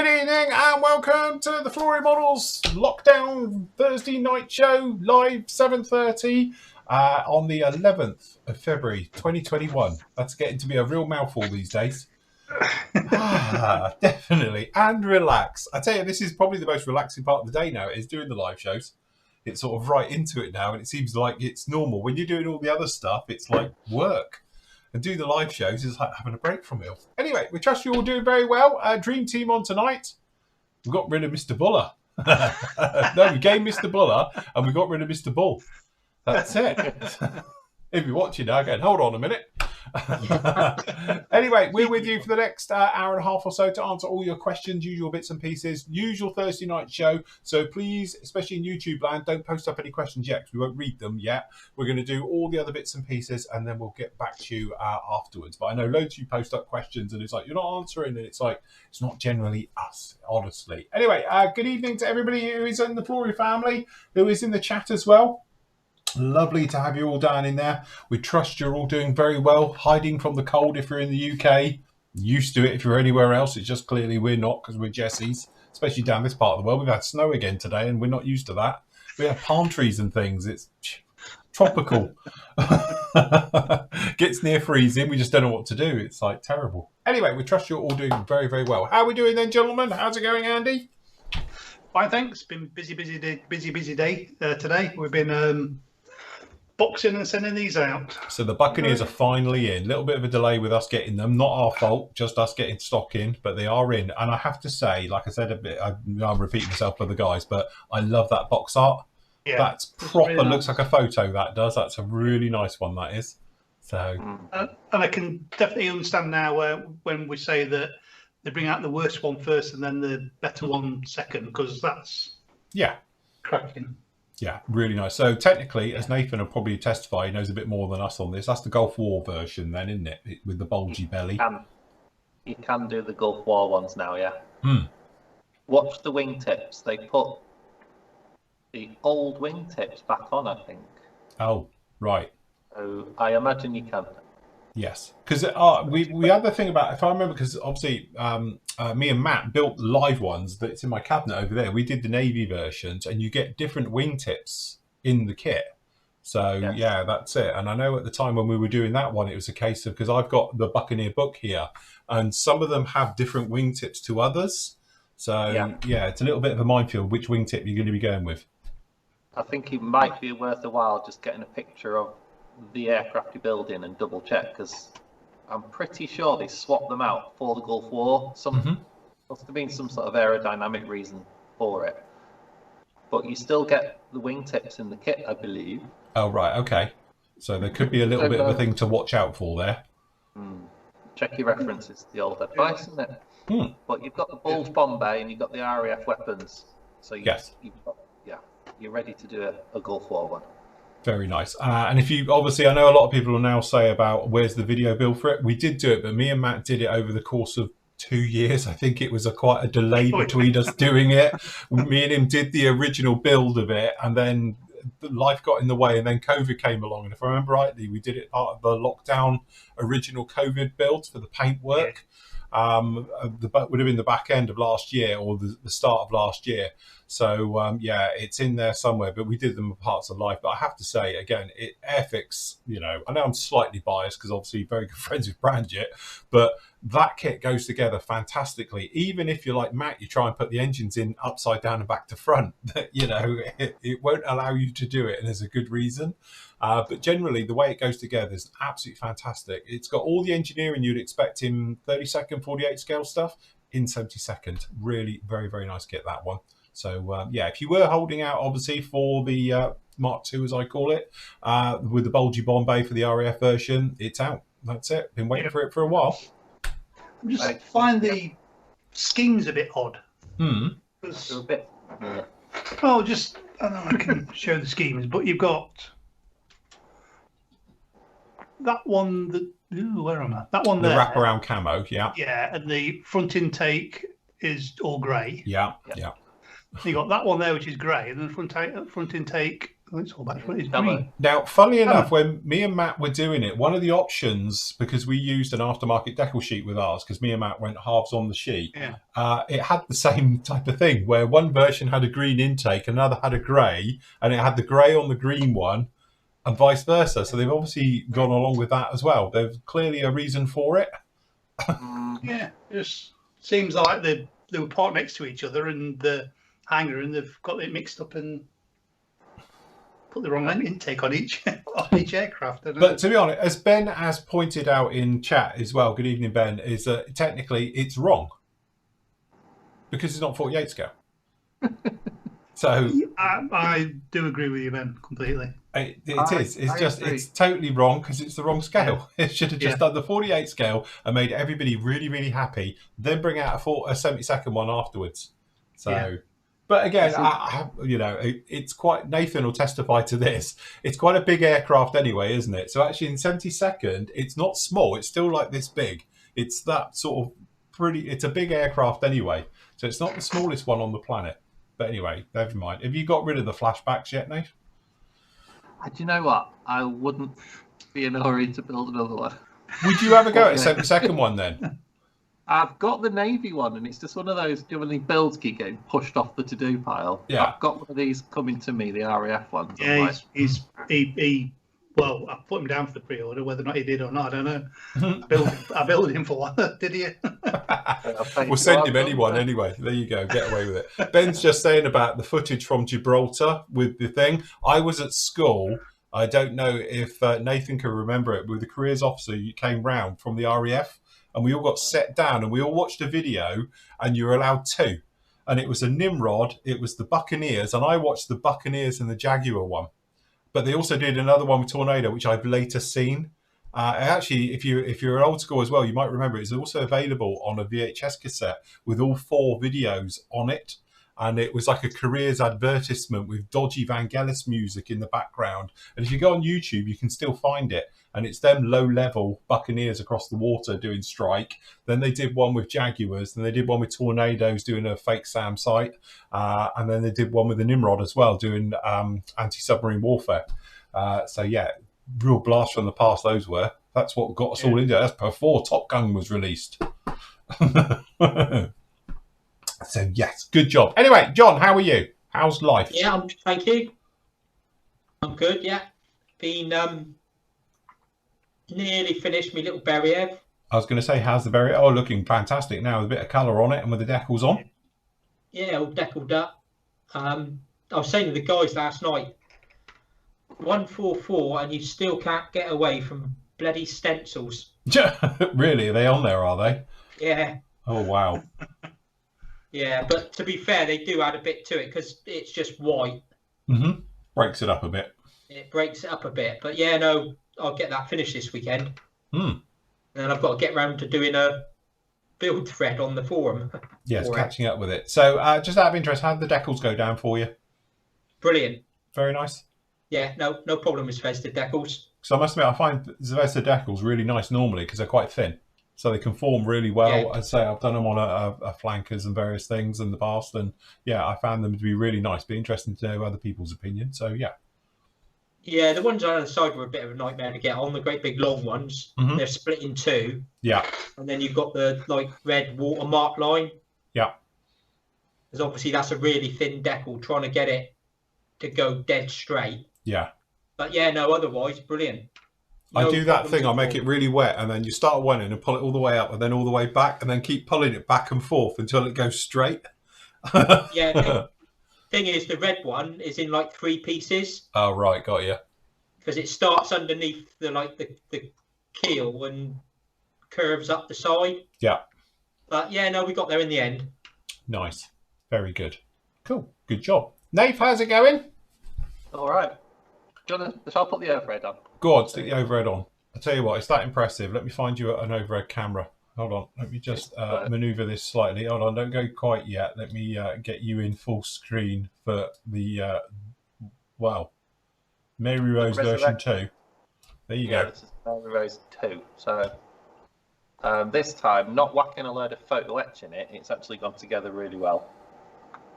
Good evening and welcome to the Flory Models Lockdown Thursday night show, live 7:30 on the 11th of February 2021. That's getting to be a real mouthful these days. Definitely. And relax. I tell you, this is probably the most relaxing part of the day now, is doing the live shows. It's sort of right into it now and it seems like it's normal. When you're doing all the other stuff, it's like work. And do the live shows is like having a break from it. Anyway, we trust you all doing very well. Dream team on tonight. We got rid of Mr. Buller. No, we gave Mr. Buller and we got rid of Mr. Bull. That's it. If you're watching now, again, hold on a minute. Anyway, we're with you for the next hour and a half or so to answer all your questions, usual bits and pieces, usual Thursday night show. So please, especially in YouTube land, don't post up any questions yet because we won't read them yet. We're going to do all the other bits and pieces and then we'll get back to you afterwards. But I know loads of you post up questions and it's like, you're not answering, and it's like, it's not generally us, honestly. Anyway, good evening to everybody who is in the Flory family, who is in the chat as well. Lovely to have you all down in there. We trust you're all doing very well, hiding from the cold if you're in the UK. Used to it if you're anywhere else. It's just clearly we're not, because we're Jessies, especially down this part of the world. We've had snow again today and we're not used to that. We have palm trees and things. It's tropical. Gets near freezing. We just don't know what to do. It's like terrible. Anyway, we trust you're all doing very, very well. How are we doing then, gentlemen? How's it going, Andy? Fine, thanks. Been busy day today. We've been boxing and sending these out. So the Buccaneers are finally in. A little bit of a delay with us getting them. Not our fault, just us getting stock in, but they are in. And I have to say, like I said a bit, I'm repeating myself for the guys, but I love that box art. Yeah, that's proper, really looks nice. Like a photo, that does. That's a really nice one, that is. So, and I can definitely understand now when we say that they bring out the worst one first and then the better one second, because that's cracking. Yeah, really nice. So technically, as Nathan will probably testify, he knows a bit more than us on this. That's the Gulf War version then, isn't it? With the bulgy belly. You can do the Gulf War ones now, yeah. Watch the wingtips. They put the old wingtips back on, I think. Oh, right. So I imagine you can. Yes, because we had the thing about, if I remember, because obviously me and Matt built live ones that's in my cabinet over there. We did the Navy versions and you get different wingtips in the kit. So yeah, that's it. And I know at the time when we were doing that one, it was a case of, because I've got the Buccaneer book here and some of them have different wingtips to others. So yeah, it's a little bit of a minefield which wingtip you're going to be going with. I think it might be worth a while just getting a picture of the aircraft you're building and double check, because I'm pretty sure they swapped them out for the Gulf War. Must have been some sort of aerodynamic reason for it, but you still get the wingtips in the kit, I believe. Oh right, okay. So there could be a little bit of a thing to watch out for there. Check your references, the old advice, isn't it? But you've got the bulge bomb bay and you've got the RAF weapons, so you've got, you're ready to do a Gulf War one. Very nice. And if you, obviously, I know a lot of people will now say about where's the video build for it. We did do it, but me and Matt did it over the course of 2 years. I think it was quite a delay between us doing it. Me and him did the original build of it, and then life got in the way, and then COVID came along. And if I remember rightly, we did it part of the lockdown original COVID build for the paint work. Would have been the back end of last year or the start of last year. So yeah, it's in there somewhere, but we did them parts of life. But I have to say again, Airfix, you know, I know I'm slightly biased because obviously very good friends with Brandjet, but that kit goes together fantastically. Even if you're like Matt, you try and put the engines in upside down and back to front, you know, it won't allow you to do it, and there's a good reason. But generally, the way it goes together is absolutely fantastic. It's got all the engineering you'd expect in 32nd, 48 scale stuff in 72nd. Really, very, very nice kit, that one. So, yeah, if you were holding out, obviously, for the Mark II, as I call it, with the bulgy bomb bay for the RAF version, it's out. That's it. Been waiting for it for a while. I just find the schemes a bit odd. A bit. Oh, just, I don't know, I can show the schemes, but you've got that one, where am I? That one there. The wraparound camo, yeah. Yeah, and the front intake is all grey. Yeah. You got that one there, which is grey, and then the front intake It's all about it's green. Now, funnily enough, when me and Matt were doing it, one of the options, because we used an aftermarket decal sheet with ours, because me and Matt went halves on the sheet, it had the same type of thing, where one version had a green intake, another had a grey, and it had the grey on the green one, and vice versa. So they've obviously gone along with that as well. There's clearly a reason for it. Yeah, it just seems like they were parked next to each other and the hangar, and they've got it mixed up and put the wrong intake on each aircraft. But to be honest, as Ben has pointed out in chat as well, good evening, Ben, is that technically it's wrong because it's not 48 scale. So I do agree with you, Ben, completely. It is. It's totally wrong because it's the wrong scale. It should have just done the 48 scale and made everybody really, really happy. Then bring out a 72nd one afterwards. So, but again, it's quite. Nathan will testify to this. It's quite a big aircraft anyway, isn't it? So actually, in 72nd, it's not small. It's still like this big. It's that sort of pretty. It's a big aircraft anyway. So it's not the smallest one on the planet. But anyway, never mind. Have you got rid of the flashbacks yet, Nate? Do you know what? I wouldn't be in a hurry to build another one. Would you ever go at a 72nd one then? I've got the Navy one, and it's just one of those when the builds keep getting pushed off the to-do pile. Yeah. I've got one of these coming to me, the RAF ones. Yeah, well, I put him down for the pre-order. Whether or not he did or not, I don't know. I built him for one. Did you? We'll send him anyone anyway. There you go. Get away with it. Ben's just saying about the footage from Gibraltar with the thing. I was at school. I don't know if Nathan can remember it. With the careers officer, you came round from the RAF, and we all got set down, and we all watched a video, and you were allowed two. And it was a Nimrod. It was the Buccaneers, and I watched the Buccaneers and the Jaguar one. But they also did another one with Tornado, which I've later seen. Actually, if you're an old school as well, you might remember it's also available on a VHS cassette with all 4 videos on it. And it was like a careers advertisement with dodgy Vangelis music in the background. And if you go on YouTube, you can still find it. And it's them low-level Buccaneers across the water doing strike. Then they did one with Jaguars. Then they did one with Tornadoes doing a fake SAM site. And then they did one with the Nimrod as well, doing anti-submarine warfare. So, yeah, real blast from the past those were. That's what got us all into it. That's before Top Gun was released. So, yes, good job. Anyway, John, how are you? How's life? Yeah, thank you. I'm good, yeah. Been nearly finished my little Beriev. I was going to say, how's the Beriev? Oh, looking fantastic now with a bit of colour on it and with the decals on. Yeah, all deckled up. I was saying to the guys last night, 144 and you still can't get away from bloody stencils. Really? Are they on there, are they? Yeah. Oh, wow. Yeah, but to be fair, they do add a bit to it because it's just white. Mm-hmm. Breaks it up a bit. It breaks it up a bit. But yeah, no, I'll get that finished this weekend. And I've got to get round to doing a build thread on the forum. Yes, catching up with it. So just out of interest, how did the decals go down for you? Brilliant. Very nice. Yeah, no problem with Zvezda decals. So I must admit, I find Zvezda decals really nice normally because they're quite thin. So they can form really well. Yeah. I'd say I've done them on a flankers and various things in the past. And yeah, I found them to be really nice. Be interesting to know other people's opinion. So yeah. Yeah, the ones on the side were a bit of a nightmare to get on. The great big long ones, they're split in 2. Yeah. And then you've got the red watermark line. Yeah. Because obviously that's a really thin decal, trying to get it to go dead straight. Yeah. But yeah, no, otherwise, brilliant. I do that thing. I make it really wet, and then you start one end and pull it all the way up, and then all the way back, and then keep pulling it back and forth until it goes straight. Yeah. Thing is, the red one is in 3 pieces. Oh right, got you. Because it starts underneath the keel and curves up the side. Yeah. But yeah, no, we got there in the end. Nice, very good, cool, good job. Nave, how's it going? All right. Shall I put the overhead on? Go on, stick the overhead on. I'll tell you what, it's that impressive. Let me find you an overhead camera. Hold on, let me just manoeuvre this slightly. Hold on, don't go quite yet. Let me get you in full screen for the, Mary Rose version 2. There you go. This is Mary Rose 2. So this time, not whacking a load of photo etch in it, it's actually gone together really well.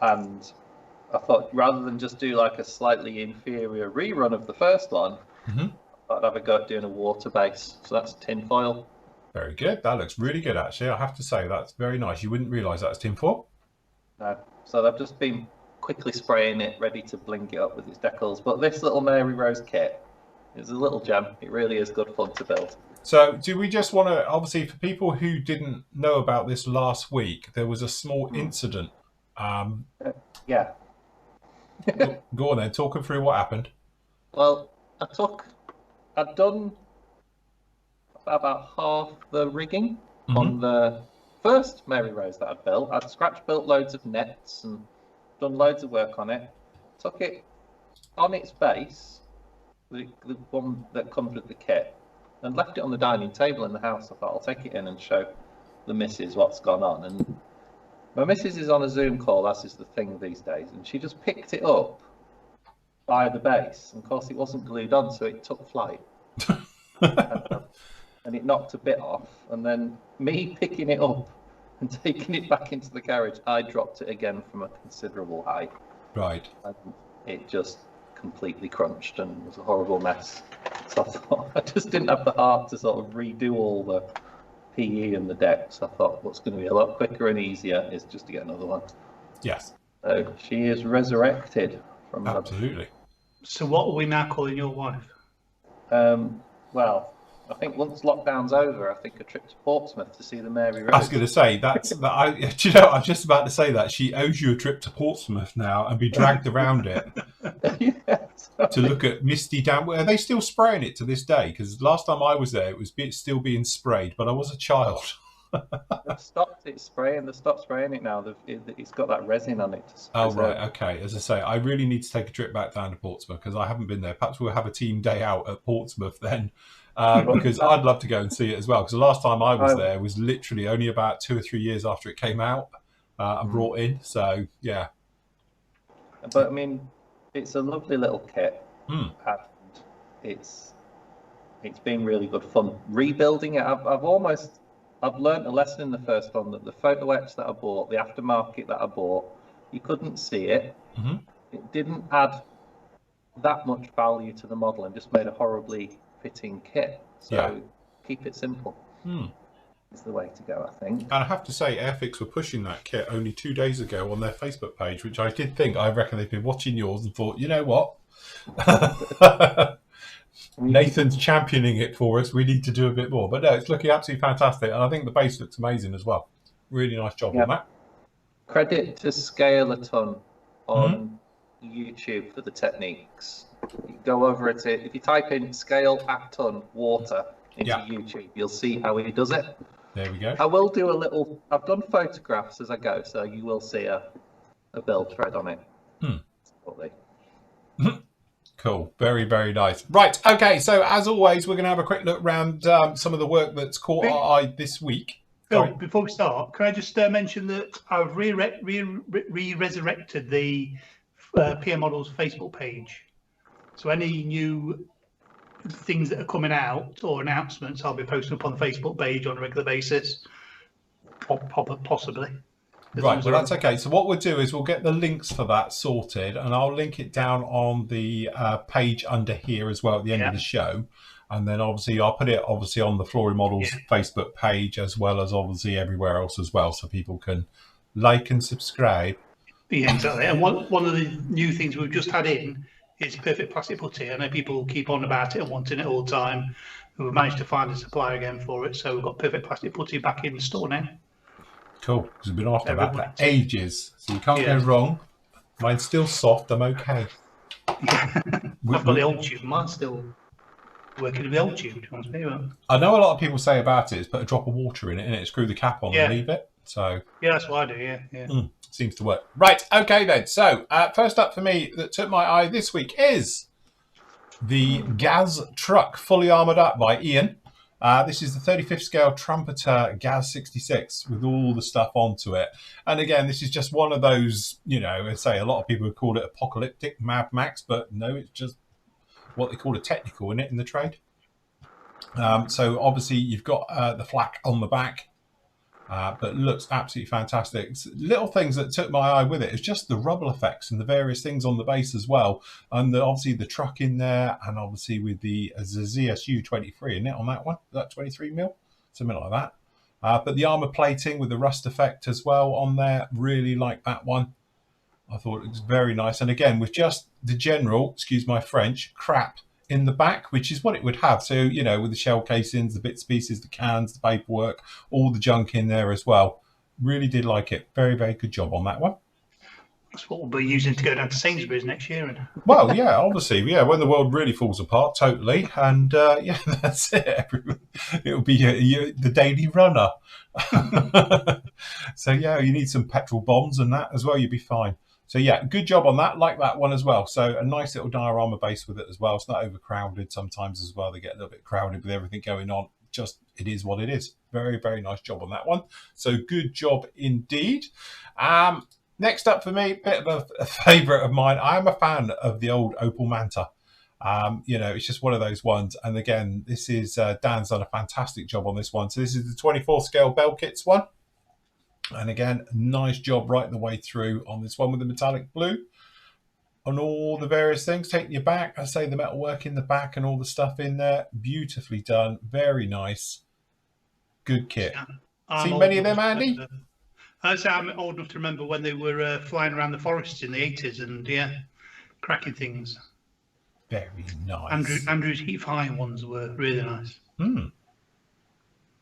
And I thought rather than just do like a slightly inferior rerun of the first one, I'd have a go at doing a water base. So that's tinfoil. Very good. That looks really good, actually. I have to say, that's very nice. You wouldn't realise that's tinfoil. No. So I've just been quickly spraying it, ready to blink it up with its decals. But this little Mary Rose kit is a little gem. It really is good fun to build. So do we just want to, obviously, for people who didn't know about this last week, there was a small incident. Yeah. Go on then, talk them through what happened. Well, I'd done about half the rigging on the first Mary Rose that I'd built. I'd scratch built loads of nets and done loads of work on it. Took it on its base, the one that comes with the kit, and left it on the dining table in the house. I thought I'll take it in and show the missus what's gone on. And my missus is on a Zoom call, as is the thing these days, and she just picked it up by the base. And of course, it wasn't glued on, so it took flight. And it knocked a bit off. And then me picking it up and taking it back into the garage, I dropped it again from a considerable height. Right. And it just completely crunched and was a horrible mess. So I thought I just didn't have the heart to sort of redo all the PE and the decks. I thought what's going to be a lot quicker and easier is just to get another one. Yes. So she is resurrected from Absolutely. So what are we now calling your wife? Well, I think once lockdown's over, I think a trip to Portsmouth to see the Mary Rose. I was going to say I was just about to say that she owes you a trip to Portsmouth now and be dragged around it to look at misty down. Are they still spraying it to this day? Because last time I was there, it was still being sprayed, but I was a child. They've stopped it spraying. They've stopped spraying it now. It's got that resin on it. Oh, right. Okay. As I say, I really need to take a trip back down to Portsmouth because I haven't been there. Perhaps we'll have a team day out at Portsmouth then. Because I'd love to go and see it as well. Because the last time I was there was literally only about 2 or 3 years after it came out and brought in. So, yeah. But, I mean, it's a lovely little kit. And it's been really good fun. Rebuilding it, I've learned a lesson in the first one that the photo etch that I bought, the aftermarket that I bought, you couldn't see it. It didn't add that much value to the model and just made a horribly fitting kit. So keep it simple is the way to go, I think. And I have to say, Airfix were pushing that kit only 2 days ago on their Facebook page, which I did think, I reckon they've been watching yours and thought, you know what? Nathan's championing it for us. We need to do a bit more. But no, it's looking absolutely fantastic. And I think the base looks amazing as well. Really nice job on that. Credit to Scale a Ton on YouTube for the techniques. You go over it. If you type in scale a ton water into YouTube, you'll see how he does it. There we go. I will do a little. I've done photographs as I go, so you will see a build thread on it. Cool. Very, very nice. Right. Okay. So as always, we're going to have a quick look around some of the work that's caught our eye this week. Phil, before we start, can I just mention that I've resurrected the PM Models Facebook page. So any new things that are coming out or announcements, I'll be posting up on the Facebook page on a regular basis, possibly. Right, well, that's okay. So what we'll do is we'll get the links for that sorted, and I'll link it down on the page under here as well at the end of the show. And then obviously I'll put it obviously on the Flory Models Facebook page as well as obviously everywhere else as well, so people can like and subscribe. Yeah, exactly. And one of the new things we've just had in is Perfect Plastic Putty. I know people keep on about it and wanting it all the time. We've managed to find a supplier again for it, so we've got Perfect Plastic Putty back in the store now. Cool, because we've been after that for ages, so you can't go wrong. Mine's still soft, I'm okay. I've got the old tube, mine's still working with the old tube, to be honest with you. I know a lot of people say about it is put a drop of water in it and screw the cap on and leave it. So that's what I do, seems to work. Right, okay then. So first up for me that took my eye this week is the Gaz truck, fully armoured up by Ian. This is the 35th scale Trumpeter Gaz 66 with all the stuff onto it. And again, this is just one of those, you know, I say a lot of people would call it apocalyptic Mad Max, but no, it's just what they call a technical in it in the trade. So obviously you've got the flak on the back. but looks absolutely fantastic. Little things that took my eye with it is just the rubble effects and the various things on the base as well, and obviously the truck in there, and obviously with the ZSU 23 in it on that one. Is that 23mm? Something like that. But the armor plating with the rust effect as well on there, really like that one. I thought it was very nice. And again, with just the general, excuse my French, crap in the back, which is what it would have. So, you know, with the shell casings, the bits, pieces, the cans, the paperwork, all the junk in there as well. Really did like it. Very, very good job on that one. That's what we'll be using to go down to Sainsbury's next year. And well, yeah, obviously, yeah, when the world really falls apart, totally. And yeah, that's it. It'll be the daily runner. So, yeah, you need some petrol bombs and that as well. You'll be fine. So, yeah, good job on that. Like that one as well. So, a nice little diorama base with it as well. It's not overcrowded sometimes as well. They get a little bit crowded with everything going on. Just, it is what it is. Very, very nice job on that one. So, good job indeed. Next up for me, bit of a favourite of mine. I am a fan of the old Opel Manta. You know, it's just one of those ones. And again, this is Dan's done a fantastic job on this one. So this is the 24 scale bell kits one. And again, nice job right the way through on this one with the metallic blue. On all the various things, taking you back. I say the metal work in the back and all the stuff in there. Beautifully done. Very nice. Good kit. Seen many of them, Andy? I'm old enough to remember when they were flying around the forests in the 80s and, yeah, cracking things. Very nice. Andrew's Heat Fire ones were really nice.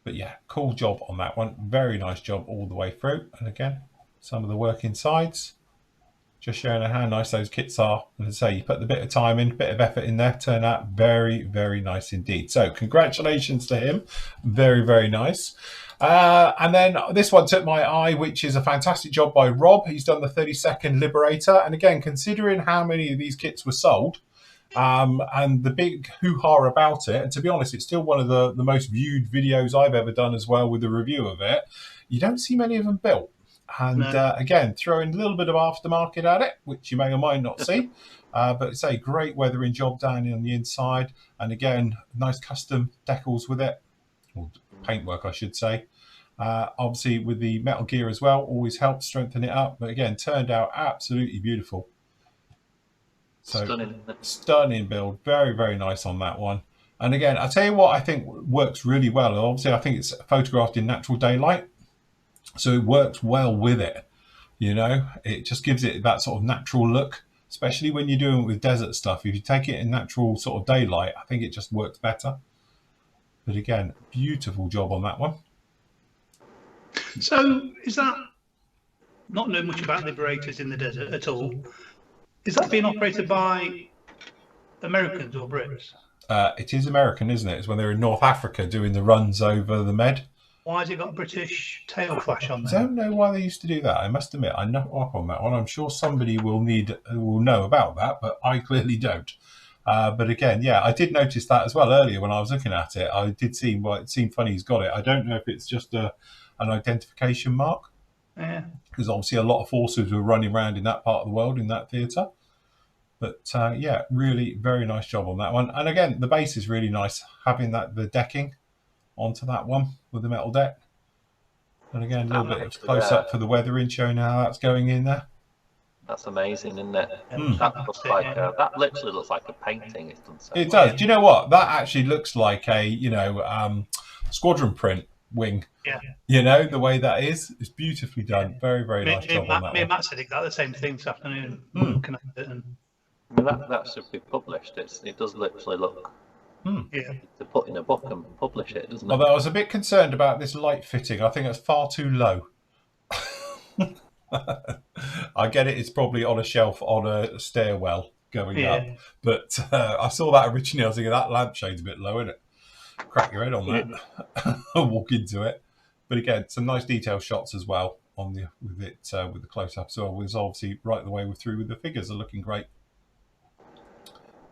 But yeah, cool job on that one. Very nice job all the way through. And again, some of the work insides. Just showing how nice those kits are. And as I say, you put the bit of time in, bit of effort in there, turn out very, very nice indeed. So congratulations to him. Very, very nice. And then this one took my eye, which is a fantastic job by Rob. He's done the 30-second Liberator. And again, considering how many of these kits were sold, and the big hoo-ha about it, and to be honest, it's still one of the most viewed videos I've ever done as well with a review of it. You don't see many of them built. And again, throwing a little bit of aftermarket at it, which you may or might not see. But it's a great weathering job down on the inside. And again, nice custom decals with it. Or paintwork, I should say. Obviously, with the metal gear as well, always helps strengthen it up. But again, turned out absolutely beautiful. So stunning build. Very, very nice on that one. And again, I'll tell you what I think works really well. Obviously, I think it's photographed in natural daylight. So it works well with it, you know. It just gives it that sort of natural look, especially when you're doing it with desert stuff. If you take it in natural sort of daylight, I think it just works better. But again, beautiful job on that one. So is that, not know much about Liberators in the desert at all, is that being operated by Americans or Brits? It is American, isn't it? It's when they're in North Africa doing the runs over the Med. Why has it got a British tail flash on there? I don't know why they used to do that. I must admit, I'm not up on that one. I'm sure somebody will know about that, but I clearly don't. But again, yeah, I did notice that as well earlier when I was looking at it. I did see, well, it seemed funny he's got it. I don't know if it's just an identification mark. Yeah. Because obviously a lot of forces were running around in that part of the world, in that theatre. But yeah, really very nice job on that one. And again, the base is really nice, having the decking onto that one with the metal deck. And again, a little bit of close up for the weathering, showing how that's going in there. That's amazing, isn't it? That looks like that literally looks like a painting. It's done so it does. Do you know what? That actually looks like a squadron print wing. Yeah. You know, the way that is, it's beautifully done. Very, very nice job on that. Me and Matt said the same thing this afternoon. Looking at it and I mean, that should be published. It does literally look. Yeah. To put in a book and publish it, doesn't it? Although I was a bit concerned about this light fitting. I think it's far too low. I get it. It's probably on a shelf on a stairwell going up. But I saw that originally. I was thinking that lampshade's a bit low, isn't it? Crack your head on that. Walk into it. But again, some nice detail shots as well on with the close up. So it was obviously right the way through with the figures are looking great.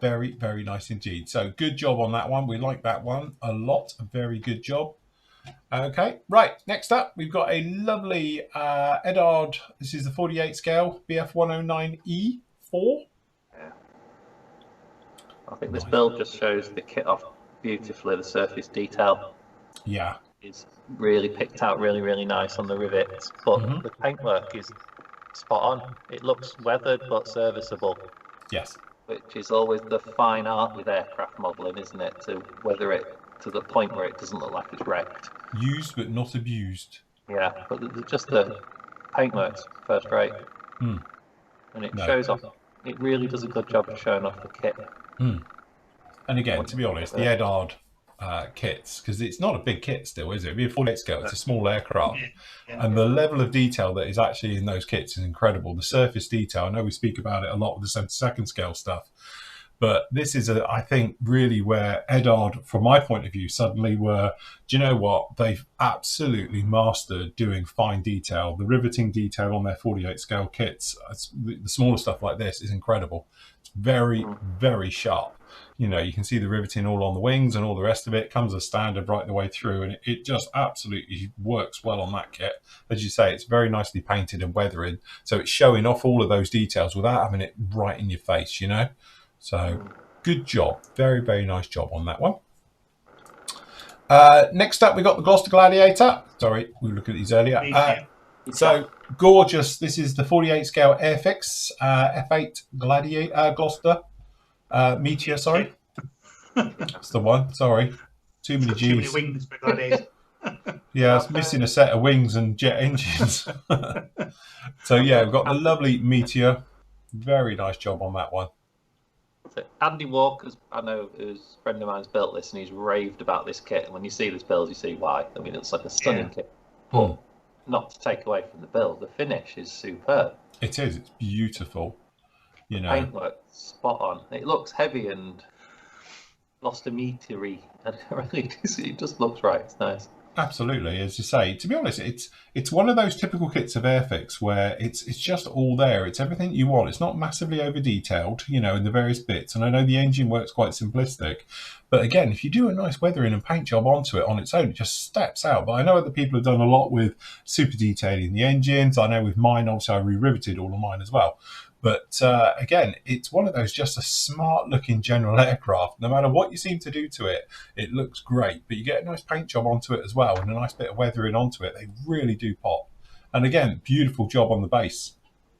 Very, very nice indeed. So good job on that one. We like that one a lot. A very good job. Okay, right. Next up, we've got a lovely Edard. This is the 48 scale BF109E4. Yeah. I think this build just shows the kit off beautifully, the surface detail. Yeah, is really picked out really nice on the rivets, but the paintwork is spot on. It looks weathered but serviceable. Yes. Which is always the fine art with aircraft modelling, isn't it? To weather it to the point where it doesn't look like it's wrecked. Used but not abused. Yeah, but just the paintwork's first rate. And it shows off. It really does a good job of showing off the kit. And again, to be honest, the Edard kits, because it's not a big kit still, is it? It'd be a 48 scale, it's a small aircraft. And the level of detail that is actually in those kits is incredible. The surface detail, I know we speak about it a lot with the 72nd scale stuff, but this is, I think, really where Edard, from my point of view, suddenly were, do you know what? They've absolutely mastered doing fine detail. The riveting detail on their 48 scale kits, the smaller stuff like this is incredible. It's very sharp. You know, you can see the riveting all on the wings and all the rest of it. Comes as standard right the way through, and it just absolutely works well on that kit. As you say, it's very nicely painted and weathering, so it's showing off all of those details without having it right in your face, you know. So good job, very nice job on that one. Next up, we got the Gloucester Gladiator. Sorry, we were looking at these earlier. So gorgeous. This is the 48 scale Airfix F8 Gladiator Gloucester. Meteor, sorry. That's the one, sorry. Too many G's. Too many wings for Gladiator. Yeah, it's missing a set of wings and jet engines. So yeah, we've got the lovely Meteor. Very nice job on that one. So Andy Walker's, I know, who's a friend of mine's built this, and he's raved about this kit. And when you see this build, you see why. I mean, it's like a stunning kit. But not to take away from the build, the finish is superb. It is. It's beautiful. You know, paintwork spot on. It looks heavy and lost a meteory. It just looks right. It's nice. Absolutely, as you say. To be honest, it's one of those typical kits of Airfix where it's just all there. It's everything you want. It's not massively over detailed, you know, in the various bits. And I know the engine works quite simplistic, but again, if you do a nice weathering and paint job onto it on its own, it just steps out. But I know other people have done a lot with super detailing the engines. I know with mine, obviously, I re-riveted all of mine as well. But again, it's one of those just a smart looking general aircraft. No matter what you seem to do to it, it looks great. But you get a nice paint job onto it as well and a nice bit of weathering onto it. They really do pop. And again, beautiful job on the base.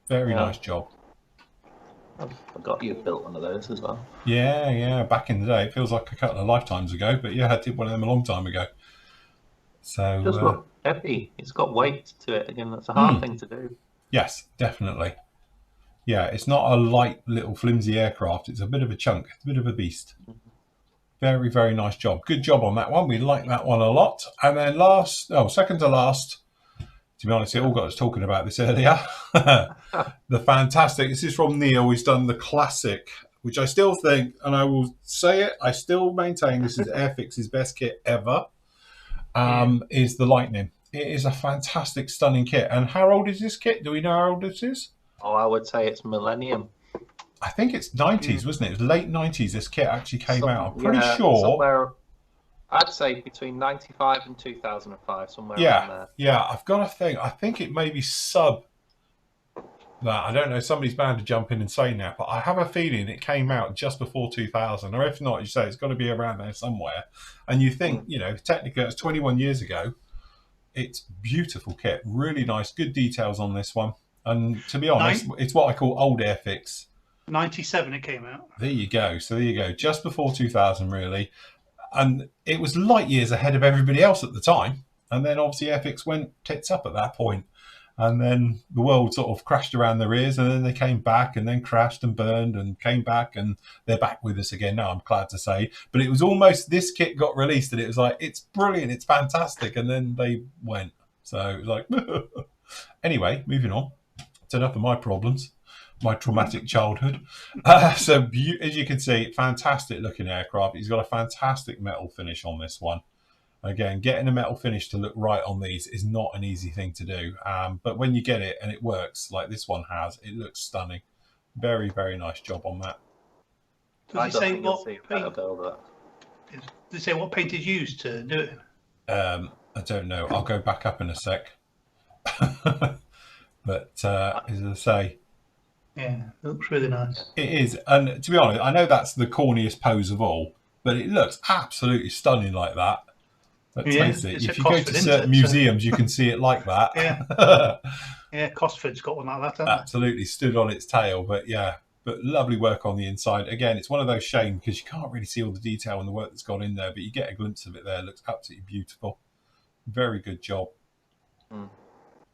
Very nice job. I forgot you built one of those as well. Yeah, back in the day. It feels like a couple of lifetimes ago. But yeah, I did one of them a long time ago. So just look heavy. It's got weight to it. Again, that's a hard thing to do. Yes, definitely. Yeah, it's not a light little flimsy aircraft. It's a bit of a chunk, it's a bit of a beast. Very nice job. Good job on that one. We like that one a lot. And then second to last, to be honest, it all got us talking about this earlier. The fantastic, this is from Neil. He's done the classic, which I still think, and I will say it, I still maintain this is Airfix's best kit ever, is the Lightning. It is a fantastic, stunning kit. And how old is this kit? Do we know how old this is? Oh, I would say it's Millennium. I think it's 90s, wasn't it? It was late 90s this kit actually came out. I'm pretty sure. Somewhere, I'd say between 95 and 2005, somewhere around there. Yeah, I've got to think. I think it may be sub that. I don't know. Somebody's bound to jump in and say now, but I have a feeling it came out just before 2000. Or if not, you say it's got to be around there somewhere. And you think, you know, technically it's 21 years ago. It's beautiful kit. Really nice. Good details on this one. And to be honest, it's what I call old Airfix. 97 it came out. There you go. So there you go. Just before 2000, really. And it was light years ahead of everybody else at the time. And then obviously Airfix went tits up at that point. And then the world sort of crashed around their ears, and then they came back and then crashed and burned and came back, and they're back with us again now, I'm glad to say. But it was almost, this kit got released and it was like, it's brilliant, it's fantastic. And then they went. So it was like, anyway, moving on. It's enough of my problems, my traumatic childhood. So as you can see, fantastic looking aircraft. He's got a fantastic metal finish on this one. Again, getting a metal finish to look right on these is not an easy thing to do. But when you get it and it works like this one has, it looks stunning. Very nice job on that. Does it say what paint is used to do it? I don't know. I'll go back up in a sec. But as I say, yeah, it looks really nice. It is, and to be honest, I know that's the corniest pose of all, but it looks absolutely stunning like that. Let's face it, it's if at you go Cosford, to isn't certain it? So- museums, you can see it like that. Yeah. Yeah, Cosford's got one like that, hasn't Absolutely stood on its tail, but yeah, but lovely work on the inside. Again, it's one of those shames because you can't really see all the detail and the work that's gone in there, but you get a glimpse of it there. It looks absolutely beautiful. Very good job.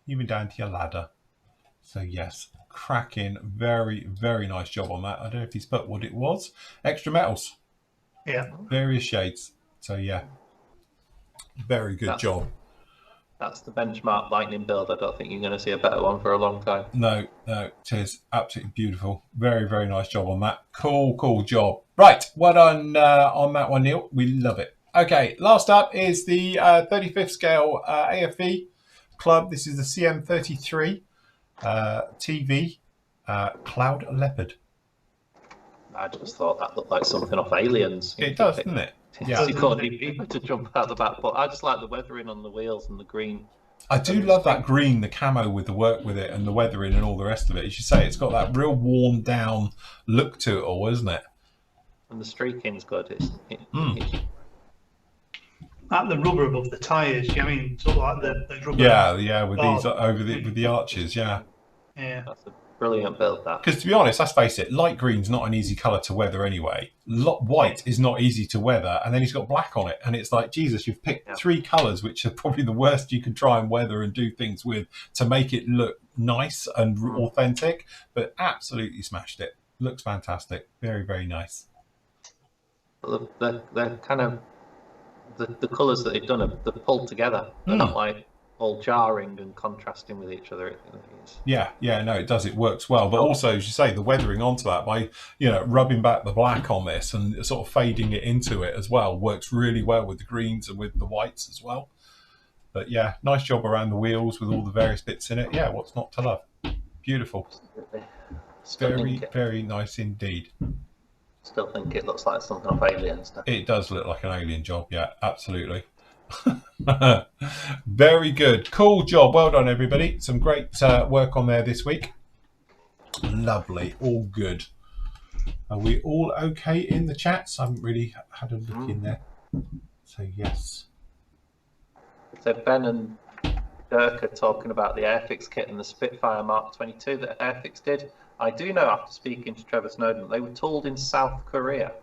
Even down to your ladder. So yes, cracking, very, very nice job on that. I don't know if he's put what it was. Extra metals. Yeah. Various shades. So yeah, very good job. That's the benchmark lightning build. I don't think you're going to see a better one for a long time. No, it is absolutely beautiful. Very, very nice job on that. Cool job. Right, well done on that one, Neil. We love it. Okay, last up is the 35th scale AFV club. This is the CM33 TV Cloud Leopard. I just thought that looked like something off Aliens. It does, doesn't it? Yeah. You can't need people to jump out the back, but I just like the weathering on the wheels and the green. I do love that green, the camo with the work with it and the weathering and all the rest of it. As you say, it's got that real worn down look to it all, isn't it? And the streaking's good. Like the rubber above the tyres, I mean, sort of like the rubber. Yeah, with these over with the arches, yeah. That's a brilliant build, that. Because to be honest, let's face it, light green's not an easy colour to weather anyway. White is not easy to weather, and then he's got black on it, and it's like, Jesus, you've picked three colours which are probably the worst you can try and weather and do things with to make it look nice and authentic, but absolutely smashed it. Looks fantastic. Very, very nice. They're kind of the colours that they've done, they're pulled together. They're not like all jarring and contrasting with each other. Yeah, no, it does. It works well, but also, as you say, the weathering onto that by rubbing back the black on this and sort of fading it into it as well works really well with the greens and with the whites as well. But yeah, nice job around the wheels with all the various bits in it. Yeah, what's not to love? Beautiful. Very, very nice indeed. Still think it looks like something off Aliens. It does look like an alien job. Yeah, absolutely. Very good. Cool job. Well done, everybody. Some great work on there this week. Lovely. All good. Are we all okay in the chats? I haven't really had a look in there. So, yes. So, Ben and Dirk are talking about the Airfix kit and the Spitfire Mark 22 that Airfix did. I do know, after speaking to Trevor Snowden, they were tooled in South Korea.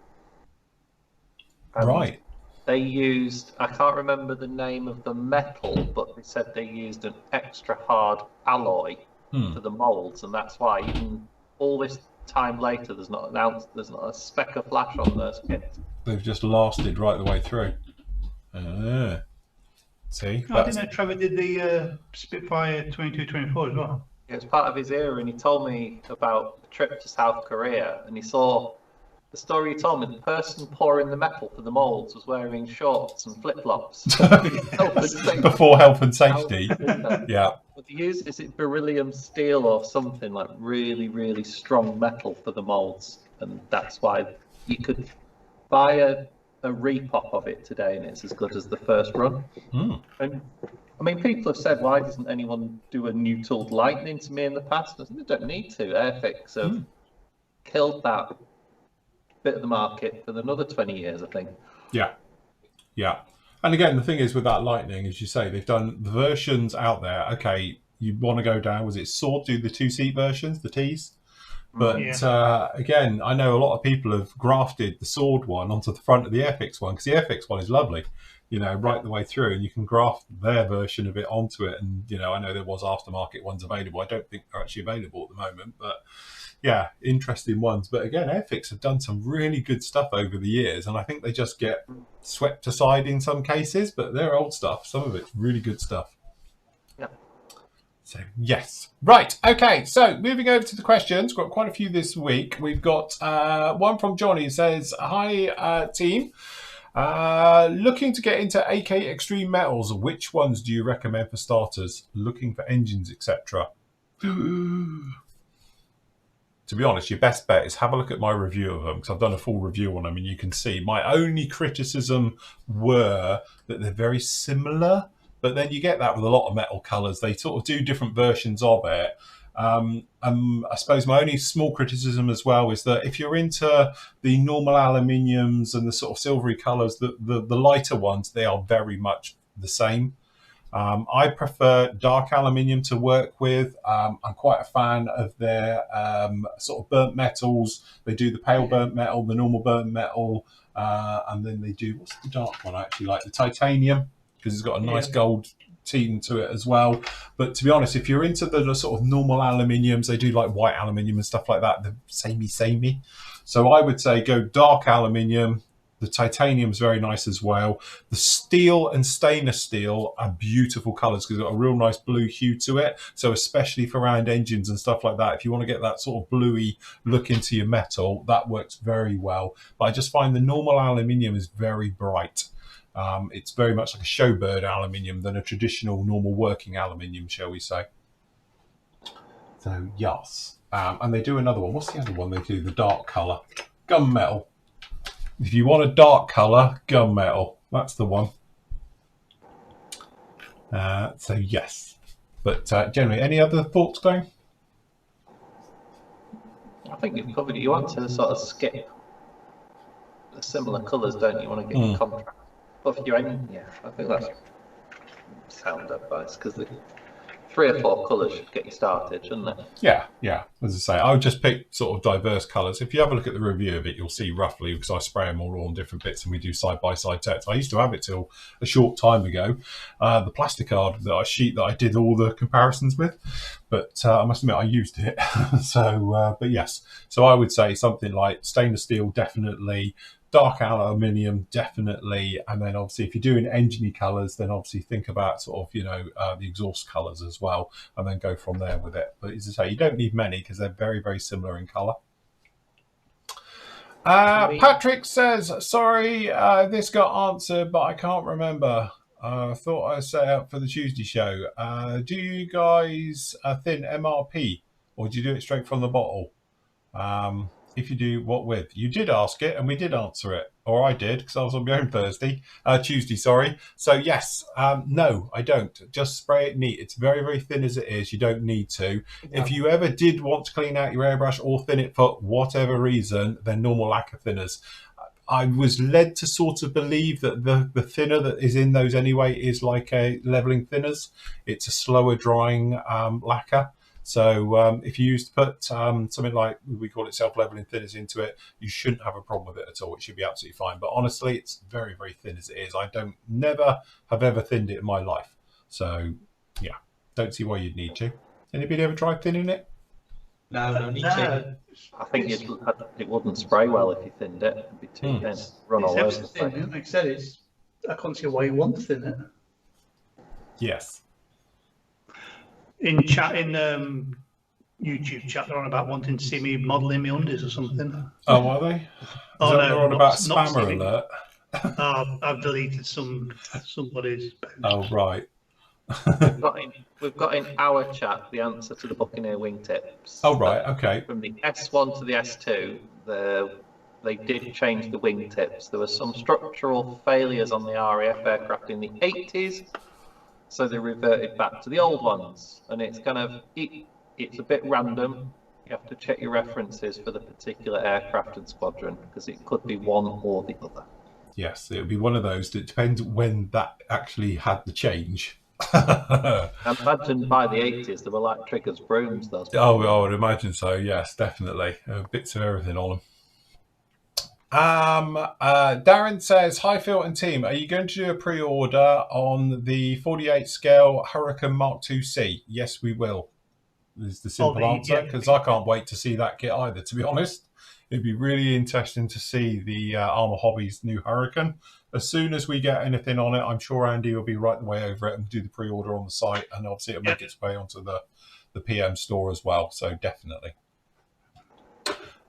Right. They used, I can't remember the name of the metal, but they said they used an extra hard alloy for the molds, and that's why even all this time later, there's not a speck of flash on those kits. They've just lasted right the way through. See? I didn't know Trevor did the Spitfire 22-24 as well. It was part of his era, and he told me about a trip to South Korea, and he saw the story he told me. The person pouring the metal for the molds was wearing shorts and flip-flops. Before health and safety. Yeah. But they use, is it beryllium steel or something, like really, really strong metal for the molds, and that's why you could buy a repop of it today, and it's as good as the first run. And I mean, people have said, why doesn't anyone do a new tooled Lightning to me in the past? They don't need to. Airfix have killed that bit of the market for another 20 years, I think. Yeah. And again, the thing is with that Lightning, as you say, they've done the versions out there. Okay, you want to go down, was it Sword do the 2-seat versions, the Ts? But again, I know a lot of people have grafted the Sword one onto the front of the Airfix one, because the Airfix one is lovely, right the way through, and you can graft their version of it onto it. And, I know there was aftermarket ones available. I don't think they're actually available at the moment, but yeah, interesting ones. But again, Airfix have done some really good stuff over the years, and I think they just get swept aside in some cases, but they're old stuff. Some of it's really good stuff. So, yes. Right. Okay. So, moving over to the questions. Got quite a few this week. We've got one from Johnny. Says, hi, team. Looking to get into AK Extreme Metals. Which ones do you recommend for starters? Looking for engines, etc. To be honest, your best bet is have a look at my review of them, because I've done a full review on them, and you can see my only criticism were that they're very similar. But then you get that with a lot of metal colours. They sort of do different versions of it. I suppose my only small criticism as well is that if you're into the normal aluminiums and the sort of silvery colours, the lighter ones, they are very much the same. I prefer dark aluminium to work with. I'm quite a fan of their sort of burnt metals. They do the pale burnt metal, the normal burnt metal, and then they do, what's the dark one? I actually like the titanium because it's got a nice gold team to it as well. But to be honest, if you're into the sort of normal aluminiums, they do like white aluminium and stuff like that. They're samey. So I would say go dark aluminium. The titanium is very nice as well. The steel and stainless steel are beautiful colours because it's got a real nice blue hue to it. So especially for round engines and stuff like that, if you want to get that sort of bluey look into your metal, that works very well. But I just find the normal aluminium is very bright. It's very much like a showbird aluminium than a traditional normal working aluminium, shall we say. So yes. And they do another one. What's the other one they do? The dark colour. Gunmetal. If you want a dark colour, gunmetal. That's the one. So yes. But generally, any other thoughts, Glenn? I think you've covered it. You want to sort of skip the similar colours, don't you? You want to get contrast. But for your engine, yeah, I think that's sound advice because the 3 or 4 colours should get you started, shouldn't it? Yeah. As I say, I would just pick sort of diverse colours. If you have a look at the review of it, you'll see roughly, because I spray them all on different bits and we do side-by-side tests. I used to have it till a short time ago, the plastic card sheet that I did all the comparisons with, but I must admit I used it. So, but yes. So I would say something like stainless steel, definitely. Dark aluminium, definitely, and then obviously if you're doing engine colours, then obviously think about sort of the exhaust colours as well, and then go from there with it. But as I say, you don't need many because they're very, very similar in colour. Patrick says, sorry, this got answered, but I can't remember. I thought I set up for the Tuesday show. Do you guys thin MRP, or do you do it straight from the bottle? If you do, what with? You did ask it, and we did answer it, or I did, because I was on my own Tuesday, sorry. So yes, no, I don't. Just spray it neat. It's very, very thin as it is. You don't need to. Yeah. If you ever did want to clean out your airbrush or thin it for whatever reason, then normal lacquer thinners. I was led to sort of believe that the thinner that is in those anyway is like a leveling thinners. It's a slower drying lacquer. So if you used to put something like, we call it self-leveling thinners into it, you shouldn't have a problem with it at all. It should be absolutely fine. But honestly, it's very, very thin as it is. I never have ever thinned it in my life. So yeah, don't see why you'd need to. Anybody ever tried thinning it? No, no need to. I think it wouldn't spray well if you thinned it. It'd be too thin. Run all over the place. Like I said, I can't see why you want to thin it. Yes. In YouTube chat, they're on about wanting to see me modelling my undies or something. Oh, are they? Oh, no, they're on about spammer alert. I've deleted somebody's post. Oh, right. We've got in our chat the answer to the Buccaneer wingtips. Oh, right, okay. From the S1 to the S2, they did change the wingtips. There were some structural failures on the RAF aircraft in the 80s. So they reverted back to the old ones, and it's kind of it's a bit random. You have to check your references for the particular aircraft and squadron because it could be one or the other. Yes, it would be one of those. It depends when that actually had the change. I imagine by the 80s there were like triggers, brooms. Those. Oh, I would imagine so. Yes, definitely. Bits of everything on them. Darren says, hi Phil and team, are you going to do a pre-order on the 48 scale Hurricane Mark II-C? Yes, we will, is the simple answer, because I can't wait to see that kit either, to be honest. It'd be really interesting to see the Armour Hobbies new Hurricane. As soon as we get anything on it, I'm sure Andy will be right the way over it and do the pre-order on the site, and obviously it'll make its way onto the PM store as well, so definitely.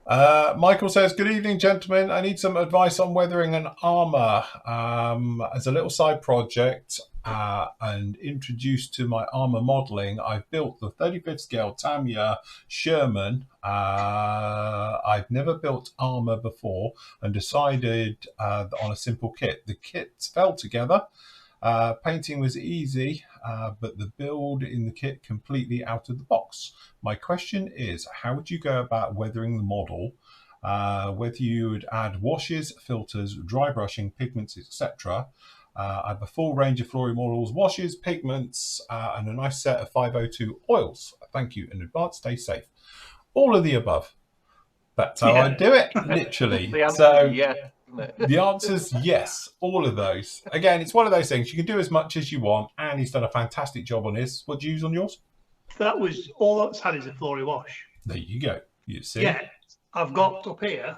Michael says, good evening, gentlemen. I need some advice on weathering an armour. As a little side project and introduced to my armour modelling, I've built the 35th scale Tamiya Sherman. I've never built armour before and decided on a simple kit. The kits fell together Painting was easy, but the build in the kit completely out of the box. My question is, how would you go about weathering the model? Whether you would add washes, filters, dry brushing, pigments, etc. I have a full range of Flory models, washes, pigments, and a nice set of 502 oils. Thank you in advance. Stay safe. All of the above. That's how I do it, literally. The answer's yes, all of those. Again, it's one of those things. You can do as much as you want, and he's done a fantastic job on his. What do you use on yours? That was all that's had is a Flory wash. There you go. You see? Yeah, I've got up here.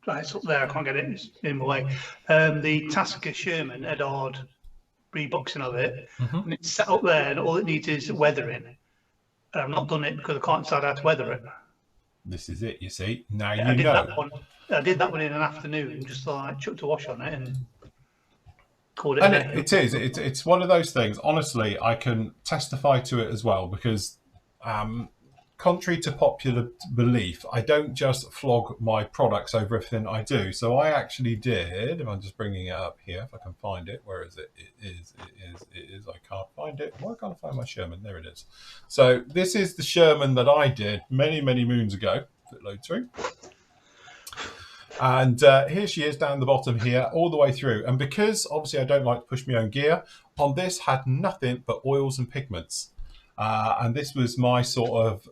Right, it's up there. I can't get it. It's in my way. The Tasker Sherman Edard reboxing of it, and it's set up there, and all it needs is weathering. And I've not done it because I can't decide how to weather it. This is it. You see? Now I you know. I did that one in an afternoon, just like chucked a wash on it and called it. And it's one of those things. Honestly, I can testify to it as well because, contrary to popular belief, I don't just flog my products over everything I do. So I actually did. If I'm just bringing it up here, if I can find it, where is it? It is. I can't find it. Why can't I find my Sherman? There it is. So this is the Sherman that I did many moons ago. If it loads through. And here she is down the bottom here, all the way through. And because obviously I don't like to push my own gear, on this had nothing but oils and pigments. And this was my sort of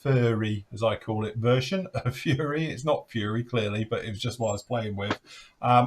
furry, as I call it, version of Fury. It's not Fury, clearly, but it was just what I was playing with.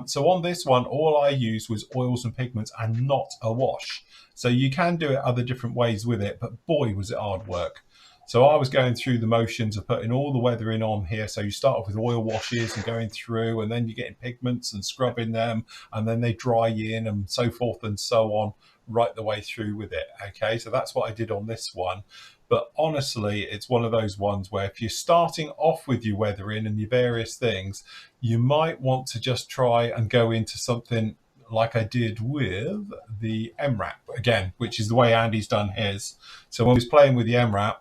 So on this one, all I used was oils and pigments and not a wash. So you can do it other different ways with it, but boy, was it hard work. So I was going through the motions of putting all the weathering on here. So you start off with oil washes and going through, and then you're getting pigments and scrubbing them, and then they dry in and so forth and so on, right the way through with it. Okay, so that's what I did on this one. But honestly, it's one of those ones where if you're starting off with your weathering and your various things, you might want to just try and go into something like I did with the MRAP again, which is the way Andy's done his. So when he was playing with the MRAP,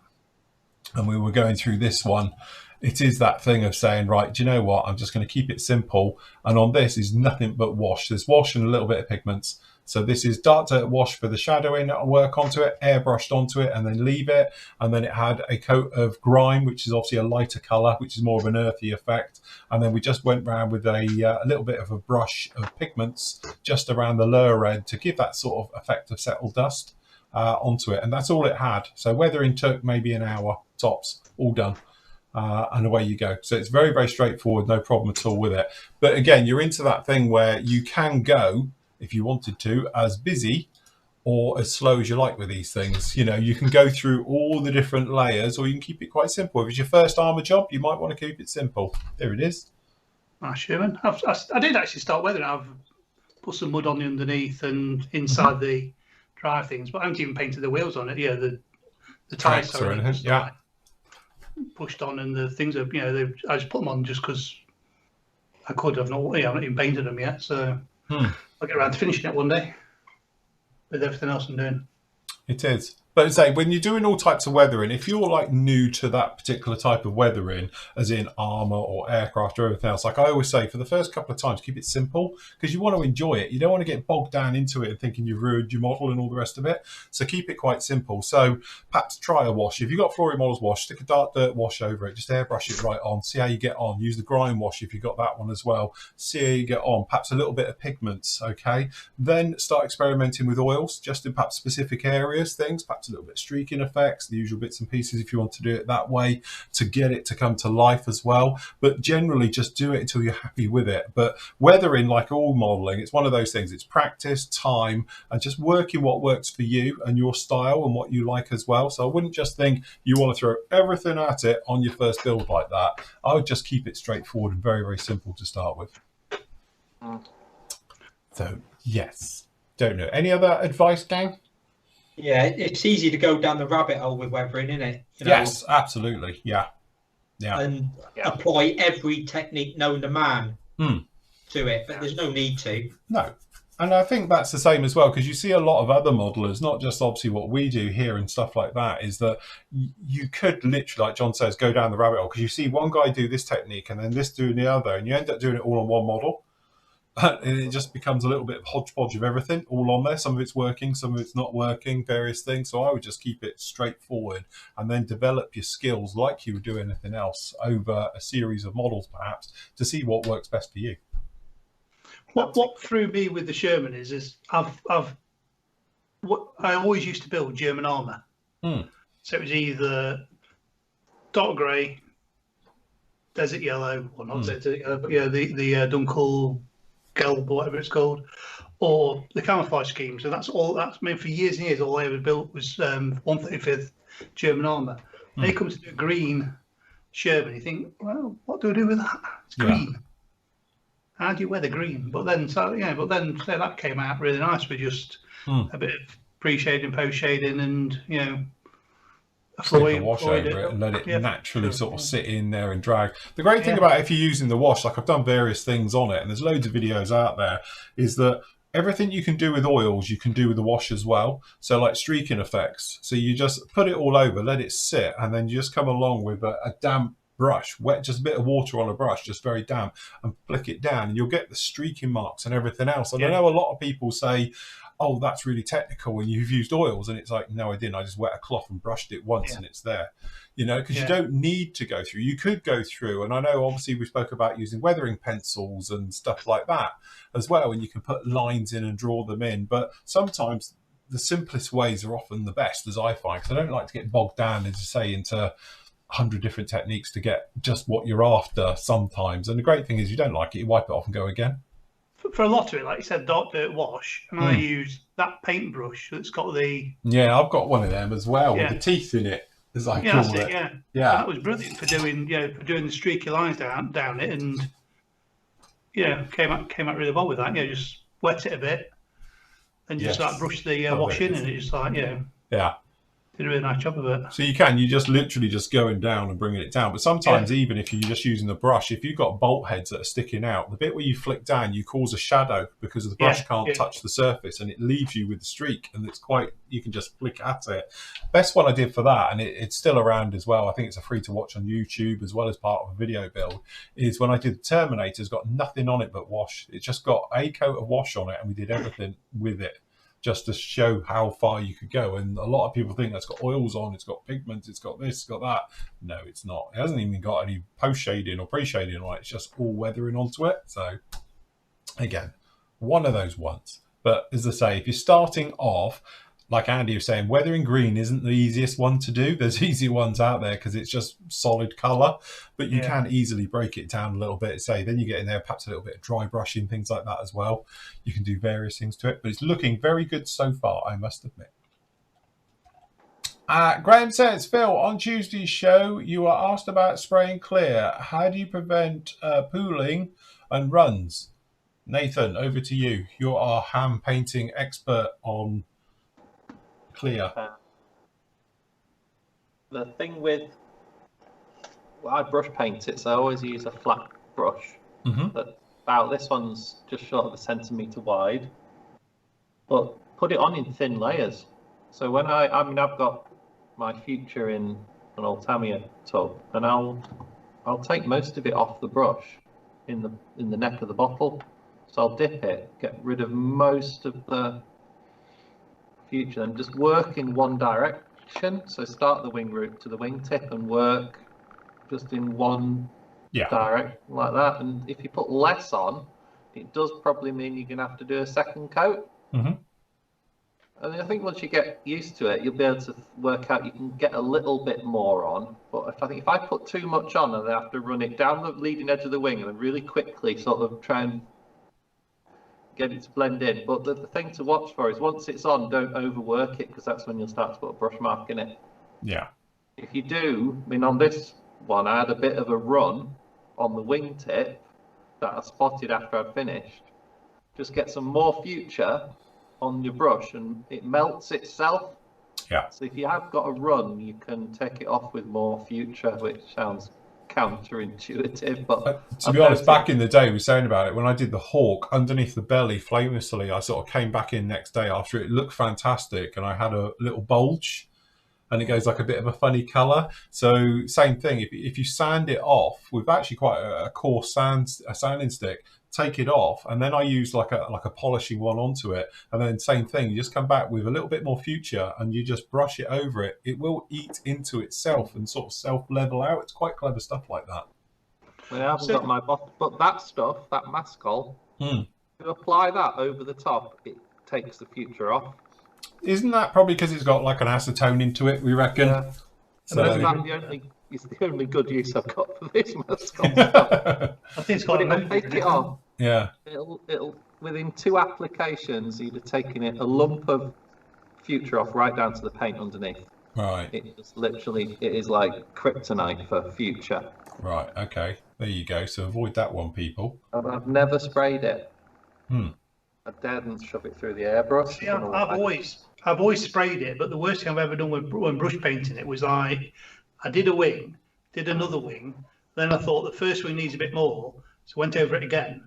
and we were going through this one, it is that thing of saying, right, do you know what? I'm just going to keep it simple. And on this is nothing but wash. There's wash and a little bit of pigments. So this is dark dirt wash for the shadowing, work onto it, airbrushed onto it, and then leave it. And then it had a coat of grime, which is obviously a lighter color, which is more of an earthy effect. And then we just went around with a little bit of a brush of pigments just around the lower end to give that sort of effect of settled dust onto it. And that's all it had. So weathering took maybe an hour tops, all done. And away you go. So it's very straightforward, no problem at all with it. But again, you're into that thing where you can go, if you wanted to, as busy or as slow as you like with these things. You know, you can go through all the different layers, or you can keep it quite simple. If it's your first armour job, you might want to keep it simple. There it is. Sherman. I did actually start weathering. I've put some mud on the underneath and inside the dry things, but I haven't even painted the wheels on it. Yeah, the tires or anything. Yeah. Pushed on, and the things are, I just put them on just because I could. I've not even painted them yet, so I'll get around to finishing it one day with everything else I'm doing. It is. But say, when you're doing all types of weathering, if you're like new to that particular type of weathering, as in armour or aircraft or everything else, like I always say, for the first couple of times, keep it simple because you want to enjoy it. You don't want to get bogged down into it and thinking you've ruined your model and all the rest of it. So keep it quite simple. So perhaps try a wash. If you've got Flory Models wash, stick a dark dirt wash over it. Just airbrush it right on. See how you get on. Use the grime wash if you've got that one as well. See how you get on. Perhaps a little bit of pigments, okay? Then start experimenting with oils, just in perhaps specific areas, things, perhaps a little bit of streaking effects, the usual bits and pieces if you want to do it that way to get it to come to life as well. But generally just do it until you're happy with it. But weathering, like all modeling, it's one of those things. It's practice, time, and just working what works for you and your style and what you like as well. So I wouldn't just think you want to throw everything at it on your first build like that. I would just keep it straightforward and very simple to start with. So yes, don't know. Any other advice, gang? Yeah, it's easy to go down the rabbit hole with weathering, isn't it? Yes, absolutely. Yeah. And apply every technique known to man to it, but there's no need to. No. And I think that's the same as well, because you see a lot of other modelers, not just obviously what we do here and stuff like that, is that you could literally, like John says, go down the rabbit hole, because you see one guy do this technique and then this doing the other, and you end up doing it all on one model. And it just becomes a little bit of hodgepodge of everything all on there. Some of it's working, some of it's not working, various things. So I would just keep it straightforward and then develop your skills like you would do anything else over a series of models, perhaps, to see what works best for you. What threw me with the Sherman is what I always used to build German armour. So it was either dark grey, desert yellow, or not desert yellow, but yeah, the Dunkel Gelb, or whatever it's called, or the camouflage scheme. So that's all. That's I mean, for years and years, all I ever built was 135th German armour. Then it comes to a green Sherman. You think, well, what do I do with that? It's green. How do you weather green? But then, so that came out really nice with just a bit of pre-shading, post-shading, and stick a wash over it and let it naturally sort of sit in there and drag. The great thing about if you're using the wash, like I've done various things on it, and there's loads of videos out there, is that everything you can do with oils, you can do with the wash as well. So like streaking effects. So you just put it all over, let it sit, and then you just come along with a damp brush, wet, just a bit of water on a brush, just very damp, and flick it down, and you'll get the streaking marks and everything else. And I know a lot of people say, oh, that's really technical and you've used oils, and it's like, no, I didn't. I just wet a cloth and brushed it once and it's there, because you don't need to go through. You could go through, and I know obviously we spoke about using weathering pencils and stuff like that as well, and you can put lines in and draw them in, but sometimes the simplest ways are often the best, as I find, because I don't like to get bogged down, as you say, into 100 different techniques to get just what you're after sometimes. And the great thing is you don't like it, you wipe it off and go again. For a lot of it, like you said, dark dirt wash, and I use that paintbrush that's got the... Yeah, I've got one of them as well, with the teeth in it, as I call it. Yeah, that was brilliant for doing the streaky lines down it, and came out really well with that. Just wet it a bit, and just like brush the wash in, and it's like did a really nice job of it. So you just literally just going down and bringing it down. But sometimes even if you're just using the brush, if you've got bolt heads that are sticking out, the bit where you flick down, you cause a shadow because the brush can't touch the surface, and it leaves you with the streak, and it's you can just flick at it. Best one I did for that, and it's still around as well, I think it's a free to watch on YouTube as well as part of a video build, is when I did the Terminator. It's got nothing on it but wash. It's just got a coat of wash on it, and we did everything with it, just to show how far you could go. And a lot of people think that's got oils on, it's got pigments, it's got this, it's got that. No, it's not. It hasn't even got any post-shading or pre-shading on it. It's just all weathering onto it. So, again, one of those ones. But as I say, if you're starting off, like Andy was saying, weathering green isn't the easiest one to do. There's easier ones out there because it's just solid colour, but you can easily break it down a little bit. Say, then you get in there perhaps a little bit of dry brushing, things like that as well. You can do various things to it, but it's looking very good so far, I must admit. Graham says, Phil, on Tuesday's show, you were asked about spraying clear. How do you prevent pooling and runs? Nathan, over to you. You're our hand painting expert on clear. The thing with, I brush paint it, so I always use a flat brush. But this one's just short of a centimetre wide, but put it on in thin layers. So when I've got my future in an old Tamiya tub, and I'll take most of it off the brush in the neck of the bottle. So I'll dip it, get rid of most of the future, and just work in one direction. So start the wing root to the wingtip and work just in one direction like that. And if you put less on, it does probably mean you're going to have to do a second coat. And I think once you get used to it, you'll be able to work out you can get a little bit more on. But if I put too much on and I have to run it down the leading edge of the wing and then really quickly sort of try and get it to blend in. But the thing to watch for is once it's on, don't overwork it, because that's when you'll start to put a brush mark in it. Yeah. If you do, on this one, I had a bit of a run on the wingtip that I spotted after I'd finished. Just get some more future on your brush and it melts itself. Yeah. So if you have got a run, you can take it off with more future, which sounds counterintuitive, but to be honest, back in the day, we were saying about it when I did the Hawk underneath the belly famously. I sort of came back in next day after it looked fantastic, and I had a little bulge, and it goes like a bit of a funny color. So same thing, if you sand it off with actually quite a coarse sanding stick, take it off, and then I use like a polishing one onto it, and then same thing, you just come back with a little bit more future and you just brush it over it. It will eat into itself and sort of self level out. It's quite clever stuff like that. Well, I haven't got my bottle, but that stuff, that mascol, to apply that over the top, it takes the future off. Isn't that probably because it's got like an acetone into it, we reckon? Yeah. So It's the only good use I've got for this mascol stuff. I think it's got It'll take it off. Yeah. It'll within 2 applications, you'd have taken it a lump of future off right down to the paint underneath. Right. It's literally, it is like kryptonite for future. Right. Okay. There you go. So avoid that one, people. I've never sprayed it. Hmm. I daren't shove it through the airbrush. See, I've always sprayed it, but the worst thing I've ever done when brush painting it was I did a wing, did another wing, then I thought the first wing needs a bit more, so went over it again.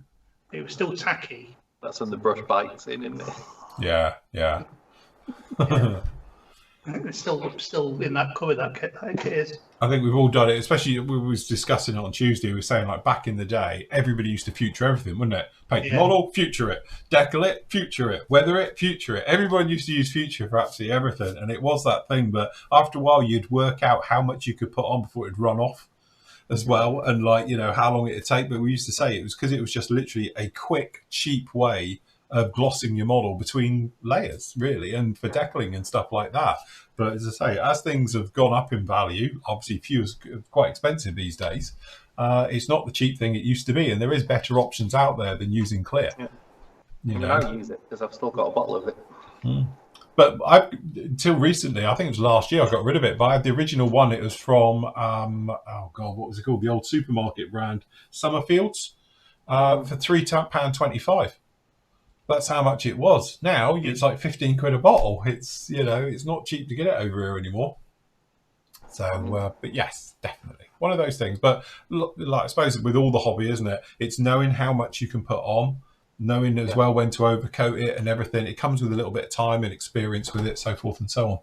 It was still tacky. That's when the brush bites in, isn't it? Yeah. Yeah. It's still in that cover that kit is. I think we've all done it, especially we was discussing it on Tuesday. We were saying like back in the day, everybody used to future everything, wouldn't it? Paint the model, future it, decal it, future it, weather it, future it. Everyone used to use future for absolutely everything, and it was that thing. But after a while, you'd work out how much you could put on before it'd run off, as well, and like how long it'd take. But we used to say it was because it was just literally a quick, cheap way of glossing your model between layers, really, and for decaling and stuff like that. But as I say, as things have gone up in value, obviously fuel's quite expensive these days. It's not the cheap thing it used to be, and there is better options out there than using clear. Yeah. I don't use it because I've still got a bottle of it. But until recently, I think it was last year, I got rid of it. But I had the original one. It was from oh god, what was it called? The old supermarket brand, Summerfields, for £3.25. That's how much it was. Now it's like 15 quid a bottle. It's it's not cheap to get it over here anymore. So, but yes, definitely one of those things. But like I suppose with all the hobby, isn't it? It's knowing how much you can put on, knowing as well when to overcoat it and everything. It comes with a little bit of time and experience with it, so forth and so on.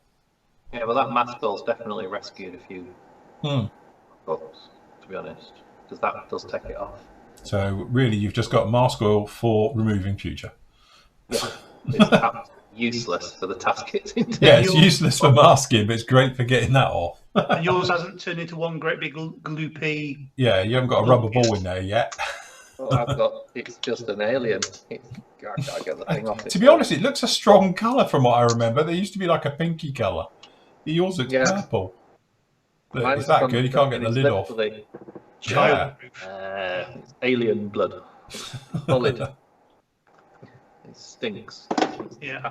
Yeah, well, that mascol's definitely rescued a few books, to be honest, because that does take it off. So really, you've just got mask oil for removing future. Yeah, it's useless for the task it's into. Yeah, it's useless for masking, but it's great for getting that off. And yours hasn't turned into one great big gloopy. Yeah, you haven't got a rubber ball in there yet. Well, it's just an alien. I can't get the thing off. To be honest, it looks a strong colour from what I remember. There used to be like a pinky colour. Yours looks purple. Look, is that good? You can't get the lid off. Yeah. It's alien blood. Solid. It stinks. Yeah.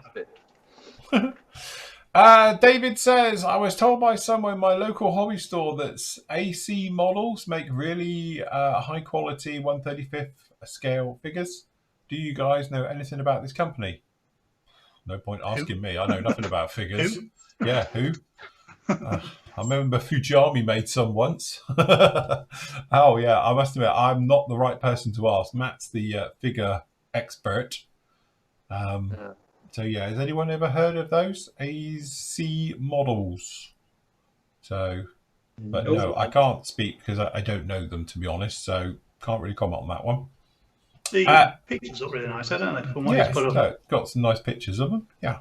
David says, I was told by someone in my local hobby store that AC models make really high quality 1/35th scale figures. Do you guys know anything about this company? No point asking me. I know nothing about figures. Who? Yeah, who? I remember Fujami made some once. Oh yeah, I must admit I'm not the right person to ask. Matt's the figure expert. So yeah, has anyone ever heard of those AC models? So, but no, I can't speak because I don't know them, to be honest. So can't really comment on that one. The pictures look really nice, don't they? From what Yes, got some nice pictures of them. Yeah.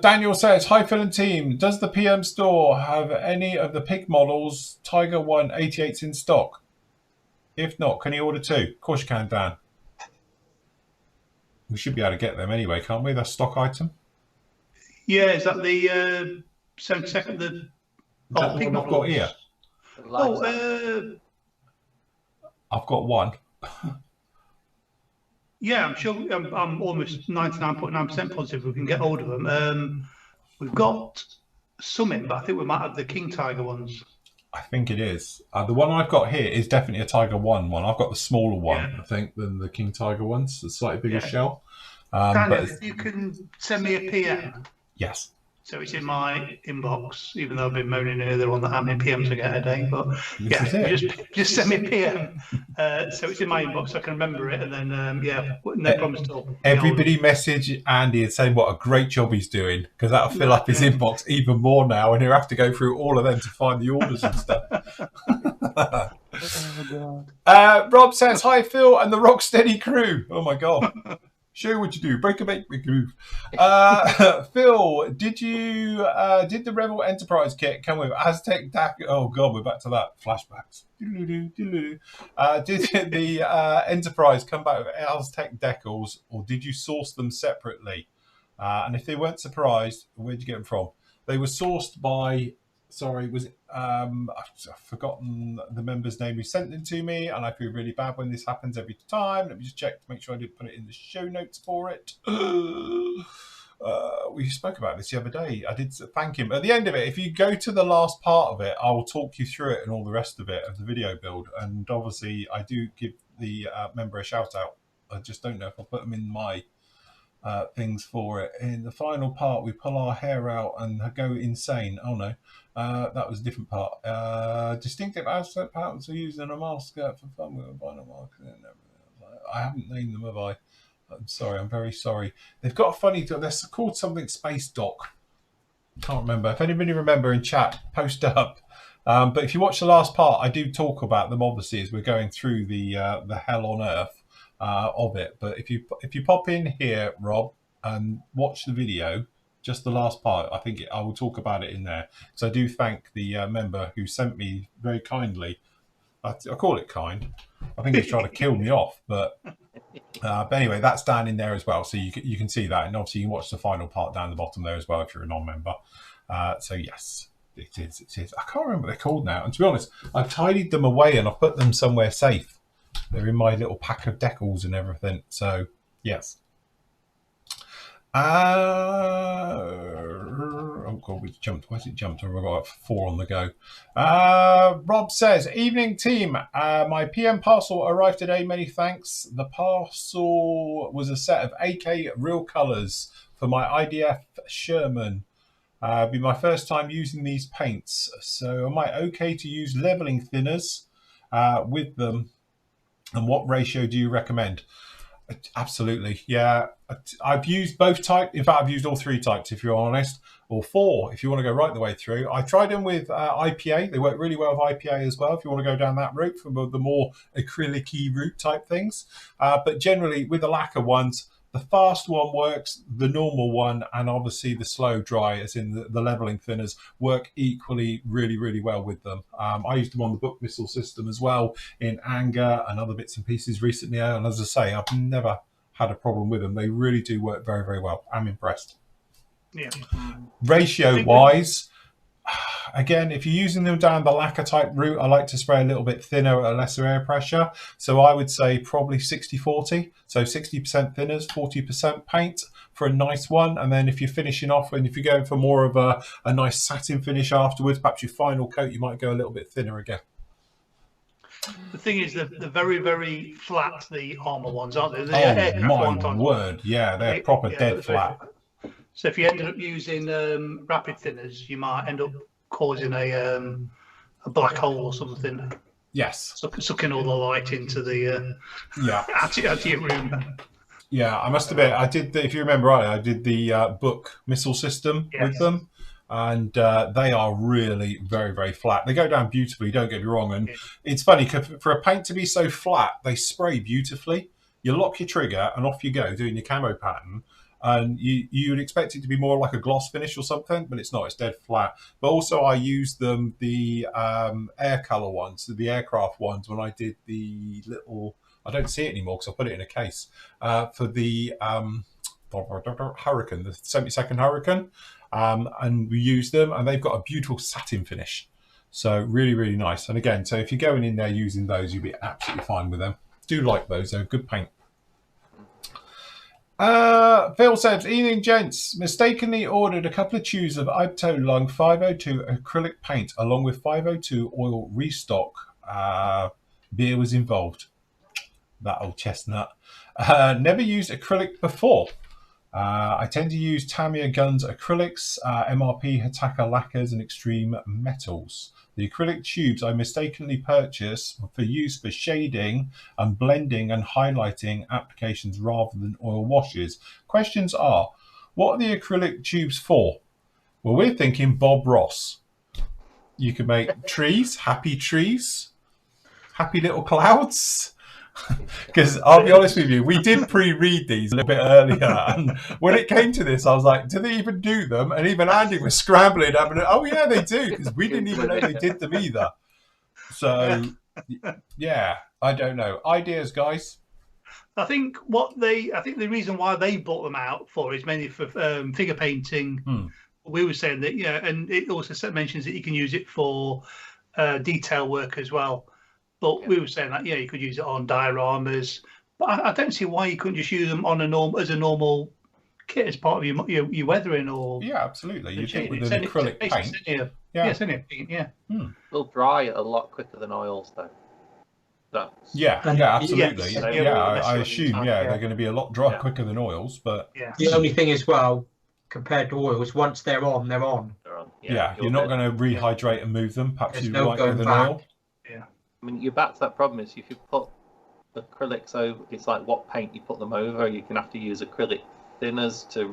Daniel says, hi Phil and team, does the PM store have any of the pig models Tiger 1 88s in stock? If not, can you order 2? Of course you can, Dan. We should be able to get them anyway, can't we? That's stock item. Yeah, is that the 72nd? The pig model I've got here. I've got one. Yeah, I'm sure. I'm almost 99.9% positive we can get hold of them. We've got some in, but I think we might have the King Tiger ones. I think it is. The one I've got here is definitely a Tiger 1 one. I've got the smaller one, I think, than the King Tiger ones. The slightly bigger shell. Daniel, if you can send me a PM. Yes. So it's in my inbox, even though I've been moaning earlier on that how many PMs I get a day. But yeah, just send me a PM. So it's in my inbox, so I can remember it, and then no problems at all. Everybody message Andy and say what a great job he's doing, because that'll fill up his inbox even more now, and he'll have to go through all of them to find the orders and stuff. Oh, God. Rob says, hi, Phil and the Rocksteady crew. Oh, my God. Show what you do. Break a make me groove. Phil, did the Rebel Enterprise kit come with Aztec DAC? Oh, God, we're back to that. Flashbacks. Did the Enterprise come back with Aztec decals, or did you source them separately? And if they weren't surprised, where'd you get them from? They were sourced by... Sorry, was it? I've forgotten the member's name who sent them to me, and I feel really bad when this happens every time. Let me just check to make sure I didn't put it in the show notes for it. We spoke about this the other day. I did thank him. At the end of it, if you go to the last part of it, I will talk you through it and all the rest of it, of the video build. And obviously, I do give the member a shout out. I just don't know if I'll put them in my... things for it. In the final part, we pull our hair out and go insane. Oh no, that was a different part. Distinctive Aztec patterns are used in a mask for fun with a vinyl marker and everything. I haven't named them, have I? I'm sorry, I'm very sorry. They've got a funny, they're called something Space Doc. Can't remember. If anybody remember in chat, post up. But if you watch the last part, I do talk about them obviously as we're going through the hell on earth of it. But if you pop in here, Rob, and watch the video, just the last part, I think I will talk about it in there. So I do thank the member who sent me very kindly. I call it kind. I think he's trying to kill me off, but anyway, that's down in there as well. So you can see that, and obviously you can watch the final part down the bottom there as well if you're a non-member. So yes. It is. I can't remember what they're called now. And to be honest, I've tidied them away and I've put them somewhere safe. They're in my little pack of decals and everything. So, yes. Oh, God, we jumped. Where's it jumped? I've got 4 on the go. Rob says, evening team. My PM parcel arrived today. Many thanks. The parcel was a set of AK real colours for my IDF Sherman. Be my first time using these paints, so am I okay to use leveling thinners with them, and what ratio do you recommend? Absolutely, yeah. I've used both types. In fact, I've used all 3 types, if you're honest, or 4 if you want to go right the way through. I tried them with IPA. They work really well with IPA as well if you want to go down that route for the more acrylic-y route type things. But generally with the lacquer ones, the fast one works, the normal one, and obviously the slow dry, as in the leveling thinners, work equally really, really well with them. I used them on the book missile system as well in anger and other bits and pieces recently. And as I say, I've never had a problem with them. They really do work very, very well. I'm impressed. Yeah. Ratio-wise, again, if you're using them down the lacquer type route, I like to spray a little bit thinner at a lesser air pressure. So I would say probably 60-40. So 60% thinners, 40% paint for a nice one. And then if you're finishing off, and if you're going for more of a nice satin finish afterwards, perhaps your final coat, you might go a little bit thinner again. The thing is, they're very, very flat, the armour ones, aren't they? Oh, my word. Yeah, they're proper dead flat. So if you ended up using rapid thinners, you might end up causing a black hole or something. Yes. Sucking all the light into the out of your room. Yeah, I must admit, I did. If you remember right, I did the book missile system with them, and they are really very, very flat. They go down beautifully. Don't get me wrong, and it's funny for a paint to be so flat, they spray beautifully. You lock your trigger and off you go doing your camo pattern. And you would expect it to be more like a gloss finish or something, but it's not. It's dead flat. But also I used them, the air colour ones, the aircraft ones, when I did the little... I don't see it anymore because I put it in a case. For the Hurricane, the 72nd Hurricane. And we used them, and they've got a beautiful satin finish. So really, really nice. And again, so if you're going in there using those, you'll be absolutely fine with them. Do like those. They're good paint. Phil says, evening gents, mistakenly ordered a couple of tubes of Ibto Lung 502 acrylic paint along with 502 oil restock. Beer was involved. That old chestnut. Never used acrylic before. I tend to use Tamiya Guns acrylics, MRP Hitaka lacquers, and extreme metals. The acrylic tubes I mistakenly purchased for use for shading and blending and highlighting applications rather than oil washes. Questions are, what are the acrylic tubes for? Well, we're thinking Bob Ross. You can make trees, happy little clouds. Because I'll be honest with you, we did pre-read these a little bit earlier, and when it came to this, I was like, do they even do them? And even Andy was scrambling, oh yeah, they do, because we didn't even know they did them either. So, yeah, I don't know. Ideas, guys? I think the reason why they brought them out for is mainly for figure painting. We were saying that, and it also mentions that you can use it for detail work as well. But we were saying that, you could use it on dioramas. But I don't see why you couldn't just use them on as a normal kit as part of your weathering or. Yeah, absolutely. You think with an acrylic paint. It's only a paint, yeah. They'll dry a lot quicker than oils, though. Yeah, absolutely. I assume, they're going to be a lot quicker than oils, but the only thing as well, compared to oils, once they're on, they're on. You're not going to rehydrate and move them. Perhaps you like with an oil. I mean, you're back to that problem is if you put acrylics over, it's like what paint you put them over. You can have to use acrylic thinners to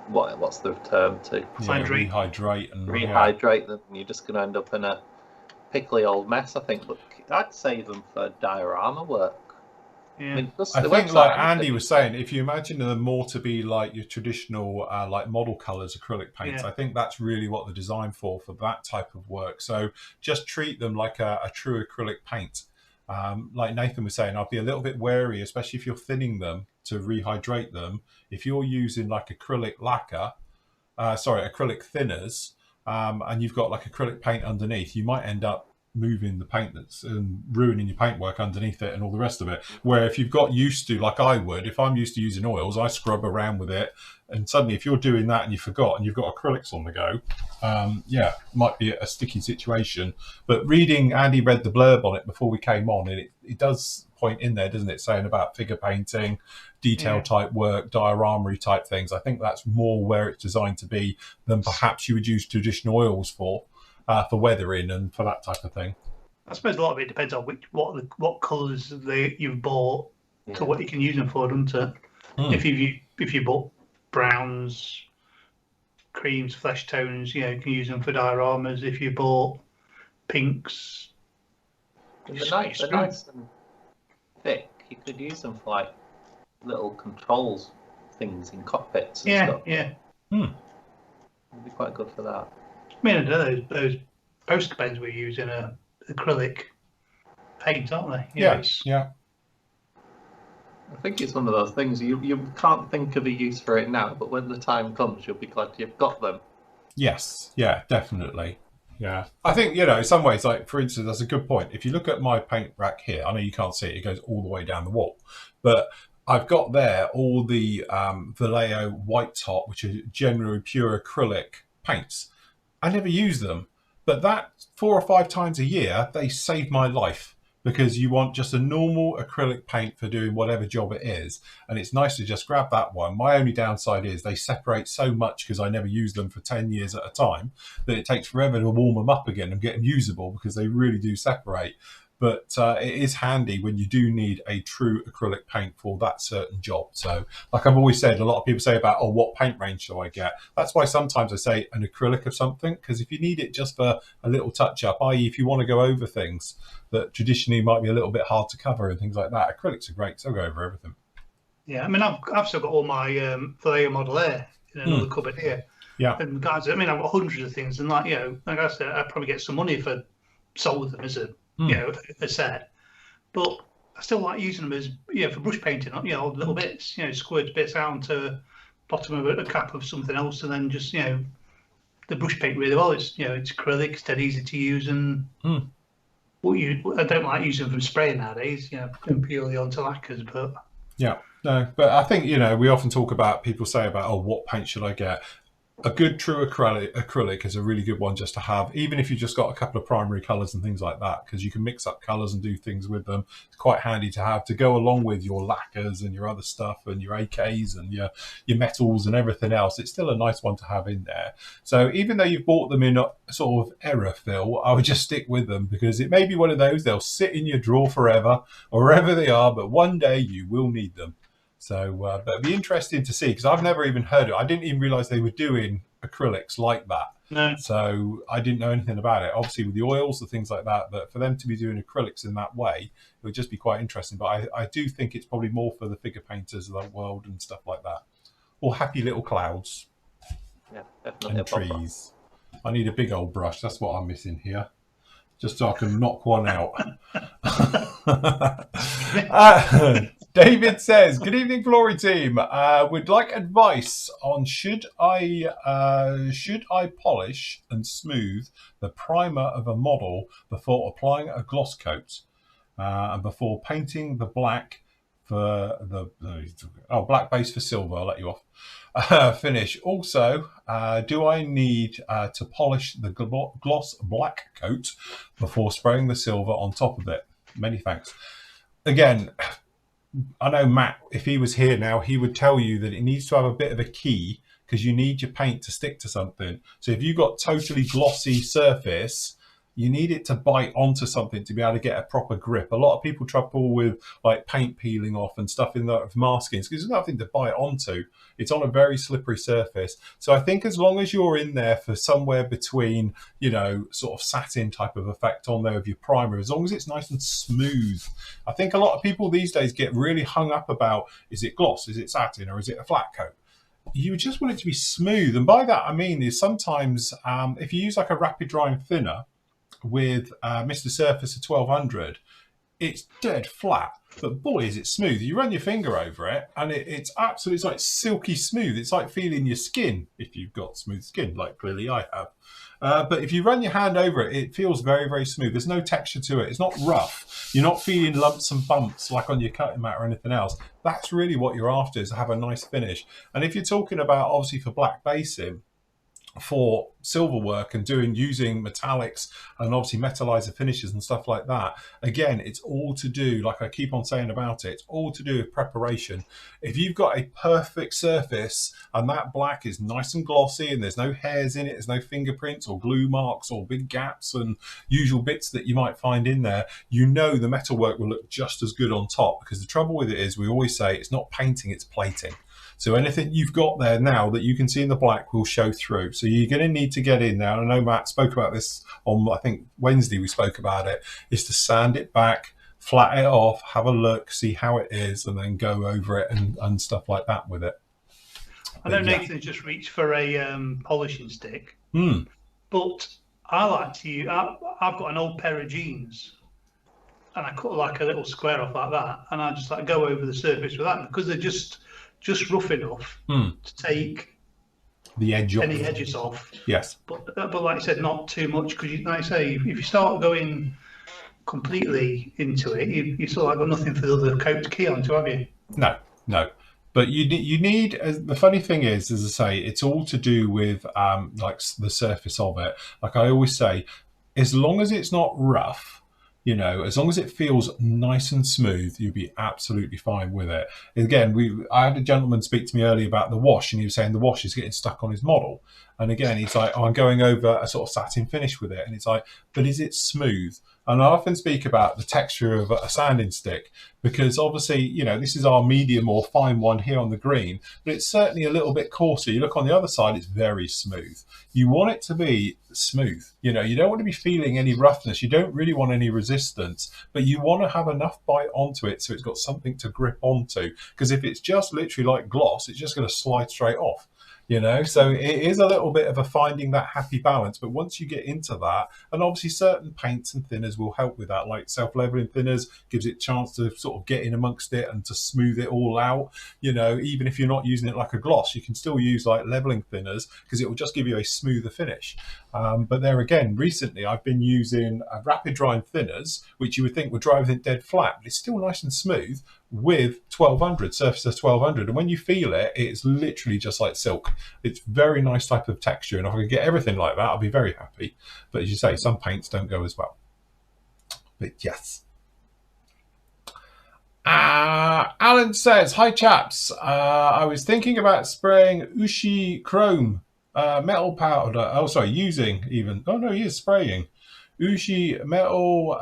what's the term to rehydrate them. And you're just going to end up in a pickly old mess, I think. But I'd save them for diorama work. Yeah. I think, like Andy was saying, if you imagine them more to be like your traditional like model colours acrylic paints, I think that's really what they're designed for that type of work. So just treat them like a true acrylic paint. Like Nathan was saying, I'd be a little bit wary, especially if you're thinning them to rehydrate them. If you're using like acrylic lacquer, acrylic thinners, and you've got like acrylic paint underneath, you might end up moving the paint that's ruining your paintwork underneath it and all the rest of it. Where if you've got used to, like I would, if I'm used to using oils, I scrub around with it, and suddenly if you're doing that and you forgot and you've got acrylics on the go, might be a sticky situation. But Andy read the blurb on it before we came on, and it does point in there, doesn't it, saying about figure painting, detail type work, diorama type things. I think that's more where it's designed to be than perhaps you would use traditional oils for weathering and for that type of thing. I suppose a lot of it depends on what colours you've bought to what you can use them for, doesn't it? If you bought browns, creams, flesh tones, you can use them for dioramas. If you bought pinks, they're nice and thick. You could use them for like little controls things in cockpits and stuff. It'd be quite good for that. I mean, I don't know, those poster pens we're using are acrylic paint, aren't they? Yeah. I think it's one of those things you can't think of a use for it now, but when the time comes, you'll be glad you've got them. Yes, yeah, definitely. Yeah, I think, in some ways, like for instance, that's a good point. If you look at my paint rack here, I know you can't see it, it goes all the way down the wall, but I've got there all the Vallejo white top, which are generally pure acrylic paints. I never use them, but that 4 or 5 times a year, they save my life, because you want just a normal acrylic paint for doing whatever job it is. And it's nice to just grab that one. My only downside is they separate so much, because I never use them for 10 years at a time, that it takes forever to warm them up again and get them usable, because they really do separate. But it is handy when you do need a true acrylic paint for that certain job. So like I've always said, a lot of people say about, what paint range shall I get? That's why sometimes I say an acrylic of something, because if you need it just for a little touch up, i.e. if you want to go over things that traditionally might be a little bit hard to cover and things like that, acrylics are great, so I'll go over everything. Yeah, I mean, I've still got all my Vallejo Model Air in another cupboard here. Yeah. And guys, I mean, I've got hundreds of things, and like I said, I'd probably get some money for sold them as a set, but I still like using them as for brush painting, little bits, squids bits out onto bottom of a cap of something else, and then just the brush paint really well. It's it's acrylic, it's dead easy to use, and I don't like using them from spraying nowadays, and purely onto lacquers, but no, but I think we often talk about, people say about, what paint should I get? a good true acrylic is a really good one just to have, even if you've just got a couple of primary colours and things like that, because you can mix up colours and do things with them. It's quite handy to have to go along with your lacquers and your other stuff and your AKs and your metals and everything else. It's still a nice one to have in there. So even though you've bought them in a sort of error fill, I would just stick with them, because it may be one of those, they'll sit in your drawer forever or wherever they are, but one day you will need them. So, but it'd be interesting to see, because I've never even heard it. I didn't even realise they were doing acrylics like that. No. So I didn't know anything about it. Obviously with the oils and things like that, but for them to be doing acrylics in that way, it would just be quite interesting. But I do think it's probably more for the figure painters of the world and stuff like that. Or happy little clouds. Yeah, definitely. And trees. I need a big old brush. That's what I'm missing here. Just so I can knock one out. David says, "Good evening, Glory Team. Would like advice on should I polish and smooth the primer of a model before applying a gloss coat, and before painting the black for the black base for silver. I'll let you off. Finish. Also, do I need to polish the gloss black coat before spraying the silver on top of it? Many thanks." Again, I know Matt, if he was here now, he would tell you that it needs to have a bit of a key, because you need your paint to stick to something. So if you've got totally glossy surface, you need it to bite onto something to be able to get a proper grip. A lot of people trouble with like paint peeling off and stuff in the maskings, because there's nothing to bite onto. It's on a very slippery surface. So I think as long as you're in there for somewhere between, you know, sort of satin type of effect on there of your primer, as long as it's nice and smooth. I think a lot of people these days get really hung up about, is it gloss, is it satin, or is it a flat coat? You just want it to be smooth. And by that I mean is sometimes if you use like a rapid drying thinner with Mr. Surface of 1200, it's dead flat, but boy is it smooth. You run your finger over it and it's absolutely, it's like silky smooth. It's like feeling your skin if you've got smooth skin, like clearly I have. But if you run your hand over it, it feels very, very smooth. There's no texture to it. It's not rough. You're not feeling lumps and bumps like on your cutting mat or anything else. That's really what you're after, is to have a nice finish. And if you're talking about, obviously for black basing, for silver work and using metallics and obviously metallizer finishes and stuff like that, again, it's all to do, like I keep on saying about it, it's all to do with preparation. If you've got a perfect surface and that black is nice and glossy and there's no hairs in it, there's no fingerprints or glue marks or big gaps and usual bits that you might find in there, you know the metalwork will look just as good on top. Because the trouble with it is, we always say it's not painting, it's plating. So anything you've got there now that you can see in the black will show through. So you're going to need to get in there. I know Matt spoke about this on, I think, Wednesday we spoke about it, is to sand it back, flat it off, have a look, see how it is, and then go over it and stuff like that with it. I know Nathan's just reached for a polishing stick, but I like to use, I've got an old pair of jeans and I cut like a little square off like that, and I just like go over the surface with that, because they're just rough enough to take the edge off. Any edges off. Yes. But like I said, not too much, because like I say, if you start going completely into it, you sort of got nothing for the other coat to key onto, have you? No. But you need, the funny thing is, as I say, it's all to do with like the surface of it. Like I always say, as long as it's not rough, you know, as long as it feels nice and smooth, you'll be absolutely fine with it. Again, I had a gentleman speak to me earlier about the wash, and he was saying the wash is getting stuck on his model. And again, he's like, oh, I'm going over a sort of satin finish with it. And it's like, but is it smooth? And I often speak about the texture of a sanding stick, because obviously, you know, this is our medium or fine one here on the green, but it's certainly a little bit coarser. You look on the other side, it's very smooth. You want it to be smooth. You know, you don't want to be feeling any roughness. You don't really want any resistance, but you want to have enough bite onto it so it's got something to grip onto. Because if it's just literally like gloss, it's just going to slide straight off. You know, so it is a little bit of a finding that happy balance. But once you get into that, and obviously certain paints and thinners will help with that, like self-leveling thinners gives it a chance to sort of get in amongst it and to smooth it all out. You know, even if you're not using it like a gloss, you can still use like leveling thinners, because it will just give you a smoother finish. But there again, recently I've been using rapid drying thinners, which you would think would dry everything dead flat, but it's still nice and smooth. with 1200, Surfacer 1200. And when you feel it, it's literally just like silk. It's very nice type of texture. And if I could get everything like that, I'll be very happy. But as you say, some paints don't go as well. But yes. Alan says, hi chaps. I was thinking about spraying Ushi Chrome metal powder. Oh, sorry, using even. Oh no, he is spraying Ushi metal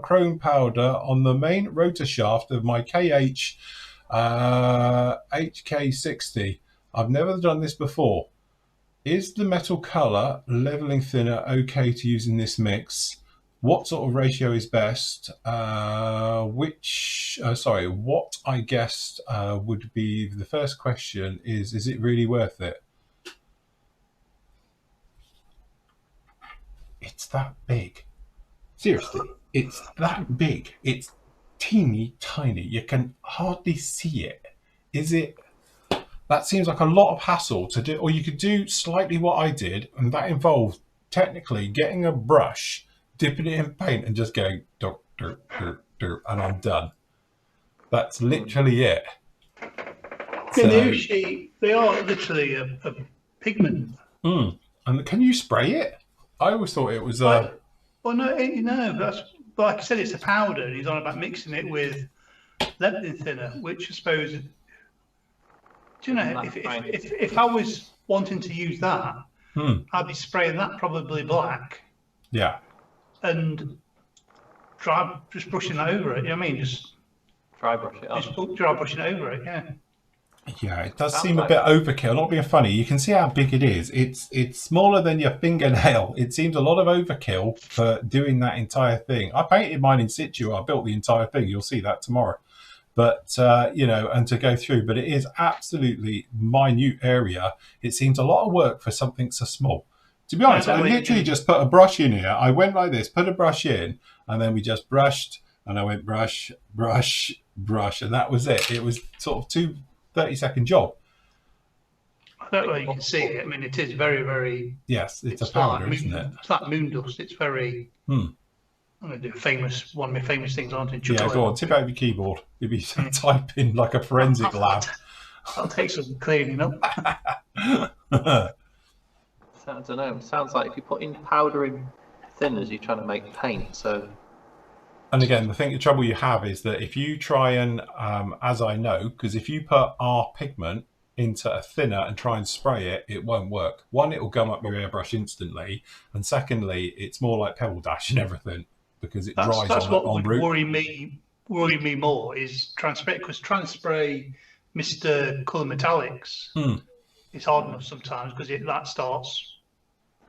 chrome powder on the main rotor shaft of my KH HK60. I've never done this before. Is the metal color leveling thinner okay to use in this mix? What sort of ratio is best? What I guessed would be the first question is it really worth it? It's that big. Seriously, it's that big. It's teeny tiny. You can hardly see it. Is it? That seems like a lot of hassle to do. Or you could do slightly what I did, and that involved technically getting a brush, dipping it in paint, and just going dur, dur, dur, dur, and I'm done. That's literally it. So, they are literally a pigment. And can you spray it? I always thought it was. Well, no, that's like I said, it's a powder, and he's on about mixing it with leveling thinner, which I suppose. Do you know if I was wanting to use that, I'd be spraying that probably black. Yeah. And just brushing over it. You know what I mean? Just dry brush it up. Just dry brushing over it. Yeah. Yeah, it does seem a bit overkill. Not being funny, you can see how big it is. It's smaller than your fingernail. It seems a lot of overkill for doing that entire thing. I painted mine in situ. I built the entire thing. You'll see that tomorrow. But and to go through, but it is absolutely minute area. It seems a lot of work for something so small. To be honest, I literally just put a brush in here. I went like this, put a brush in, and then we just brushed, and I went brush, brush, brush, and that was it. It was sort of 2 30-second job. I don't know if you can see it. I mean, it is very, very. Yes, it's a powder, isn't it? It's like moon dust. It's very. I'm going to do one of my famous things, aren't I? Yeah, go on. Tip out your keyboard. You'll be typing like a forensic lab. I'll take some cleaning up. I don't know. Sounds like if you're putting powder in thinners, you're trying to make paint. So. And again, the trouble you have is that if you try and, as I know, because if you put our pigment into a thinner and try and spray it, it won't work. One, it will gum up your airbrush instantly, and secondly, it's more like Pebble Dash and everything because it dries that's on what would route. worry me more is Transpray, because Transpray, Mr. Colour Metallics, it's hard enough sometimes because that starts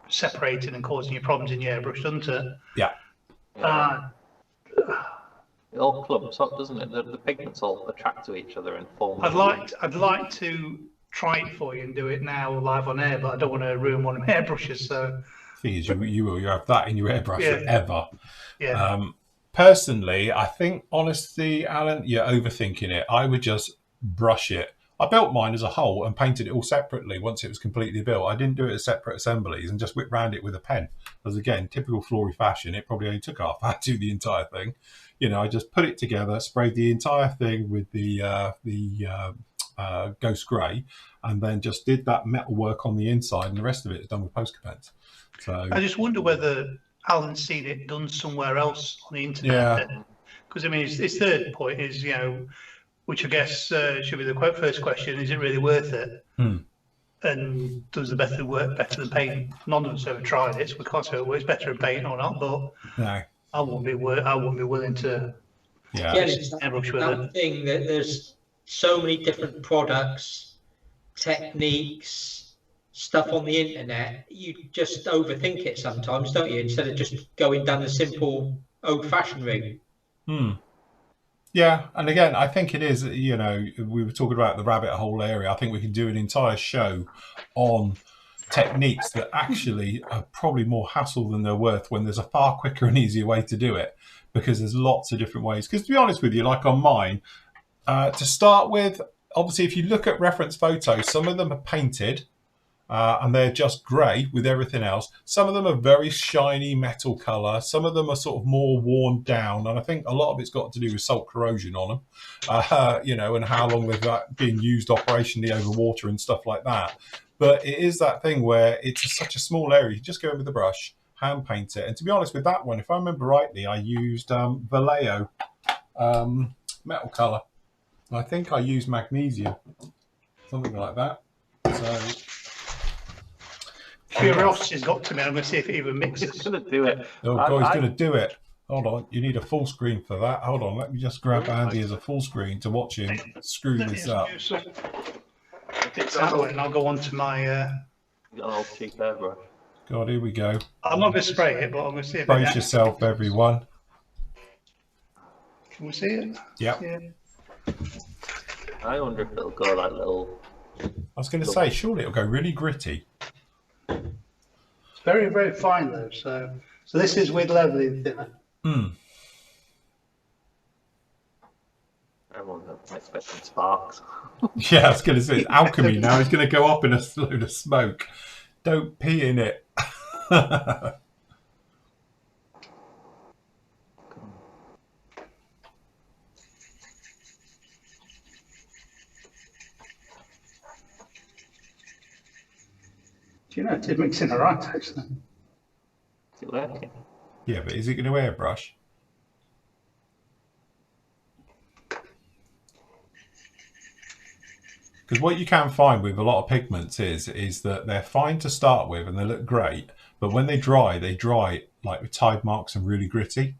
separating and causing you problems in your airbrush, doesn't it? Yeah. It all clumps up, doesn't it? The pigments all attract to each other and form. I'd like to try it for you and do it now live on air, but I don't want to ruin one of my airbrushes. So, thing is, you have that in your airbrush forever. Yeah. Personally, I think honestly, Alan, you're overthinking it. I would just brush it. I built mine as a whole and painted it all separately once it was completely built. I didn't do it as separate assemblies and just whip round it with a pen. Because again, typical Flory fashion, it probably only took half hour to do the entire thing. I just put it together, sprayed the entire thing with the Ghost Grey, and then just did that metal work on the inside, and the rest of it is done with Posca pens. So I just wonder whether Alan's seen it done somewhere else on the internet. Because I mean, his third point is, which I guess should be the first question: is it really worth it? And does the method work better than paint? None of us ever tried it, so we can't say it works better than paint or not. But no. I wouldn't be willing to. It's that thing that there's so many different products, techniques, stuff on the internet. You just overthink it sometimes, don't you? Instead of just going down the simple, old-fashioned route. Yeah, and again, I think it is. We were talking about the rabbit hole area. I think we can do an entire show on techniques that actually are probably more hassle than they're worth when there's a far quicker and easier way to do it, because there's lots of different ways. Because to be honest with you, like on mine, to start with, obviously if you look at reference photos, some of them are painted and they're just grey with everything else. Some of them are very shiny metal colour. Some of them are sort of more worn down, and I think a lot of it's got to do with salt corrosion on them, you know, and how long they've been used operationally over water and stuff like that. But it is that thing where it's such a small area. You just go in with a brush, hand paint it. And to be honest with that one, if I remember rightly, I used Vallejo metal colour. I think I used magnesium, something like that. So curiosity's got to me. I'm going to see if it even mixes. He's going to do it. oh God, he's going to do it. Hold on, you need a full screen for that. Hold on, let me just grab Andy as a full screen to watch him screw this up. It's that way, and I'll go on to my. Got an old cheap airbrush. God, here we go. I'm not going to spray it, but I'm going to see if Brace yourself, everyone. Can we see it? Yep. Yeah. I wonder if it'll go like little. I was going to say, surely it'll go really gritty. It's very, very fine though. So this is with leveling thinner. Everyone's expecting sparks. Yeah, I was going to say, it's alchemy now. It's going to go up in a load of smoke. Don't pee in it. Do you know, it did mix in alright actually. Is it working? Yeah, but is it going to airbrush? Because what you can find with a lot of pigments is that they're fine to start with and they look great, but when they dry like with tide marks and really gritty.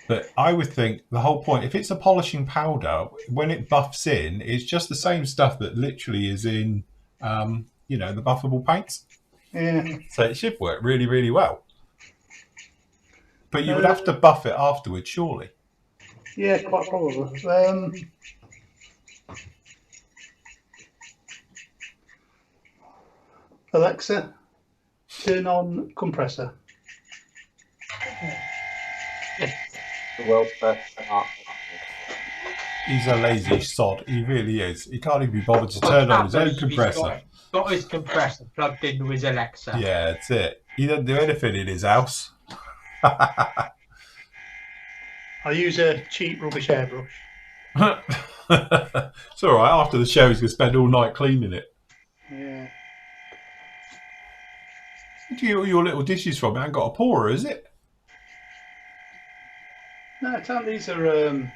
But I would think the whole point, if it's a polishing powder, when it buffs in, it's just the same stuff that literally is in, you know, the buffable paints. Yeah. So it should work really, really well. But you would have to buff it afterwards, surely. Yeah, quite probably. Alexa, turn on compressor. The world's best art. He's a lazy sod. He really is. He can't even be bothered to turn on his own compressor. Got his compressor plugged into his Alexa. Yeah, that's it. He doesn't do anything in his house. I use a cheap rubbish airbrush. It's all right. After the show, he's going to spend all night cleaning it. Yeah. Where do you get all your little dishes from? It ain't got a pourer, is it? No, these are.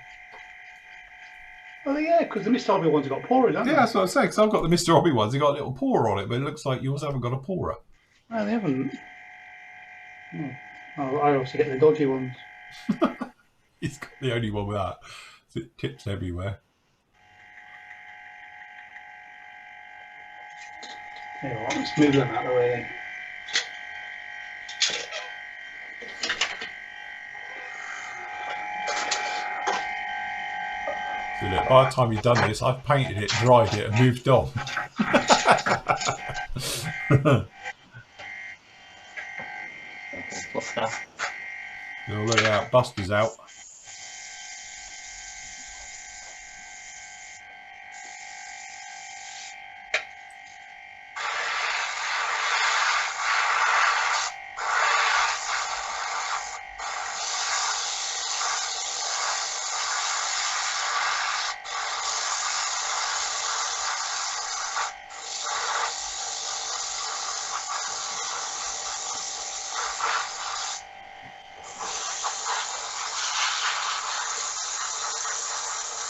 Well, yeah, because the Mr. Hobby ones have got pourers, haven't Yeah, they? that's what I'm saying. Because I've got the Mr. Hobby ones. They got a little pourer on it, but it looks like yours haven't got a pourer. No, they haven't. Oh, I obviously get the dodgy ones. He's got the only one with that. So it tips everywhere. Yeah, well, let's move them out of the way then. So look, by the time you've done this, I've painted it, dried it, and moved on. What's that? So look out, Buster's out.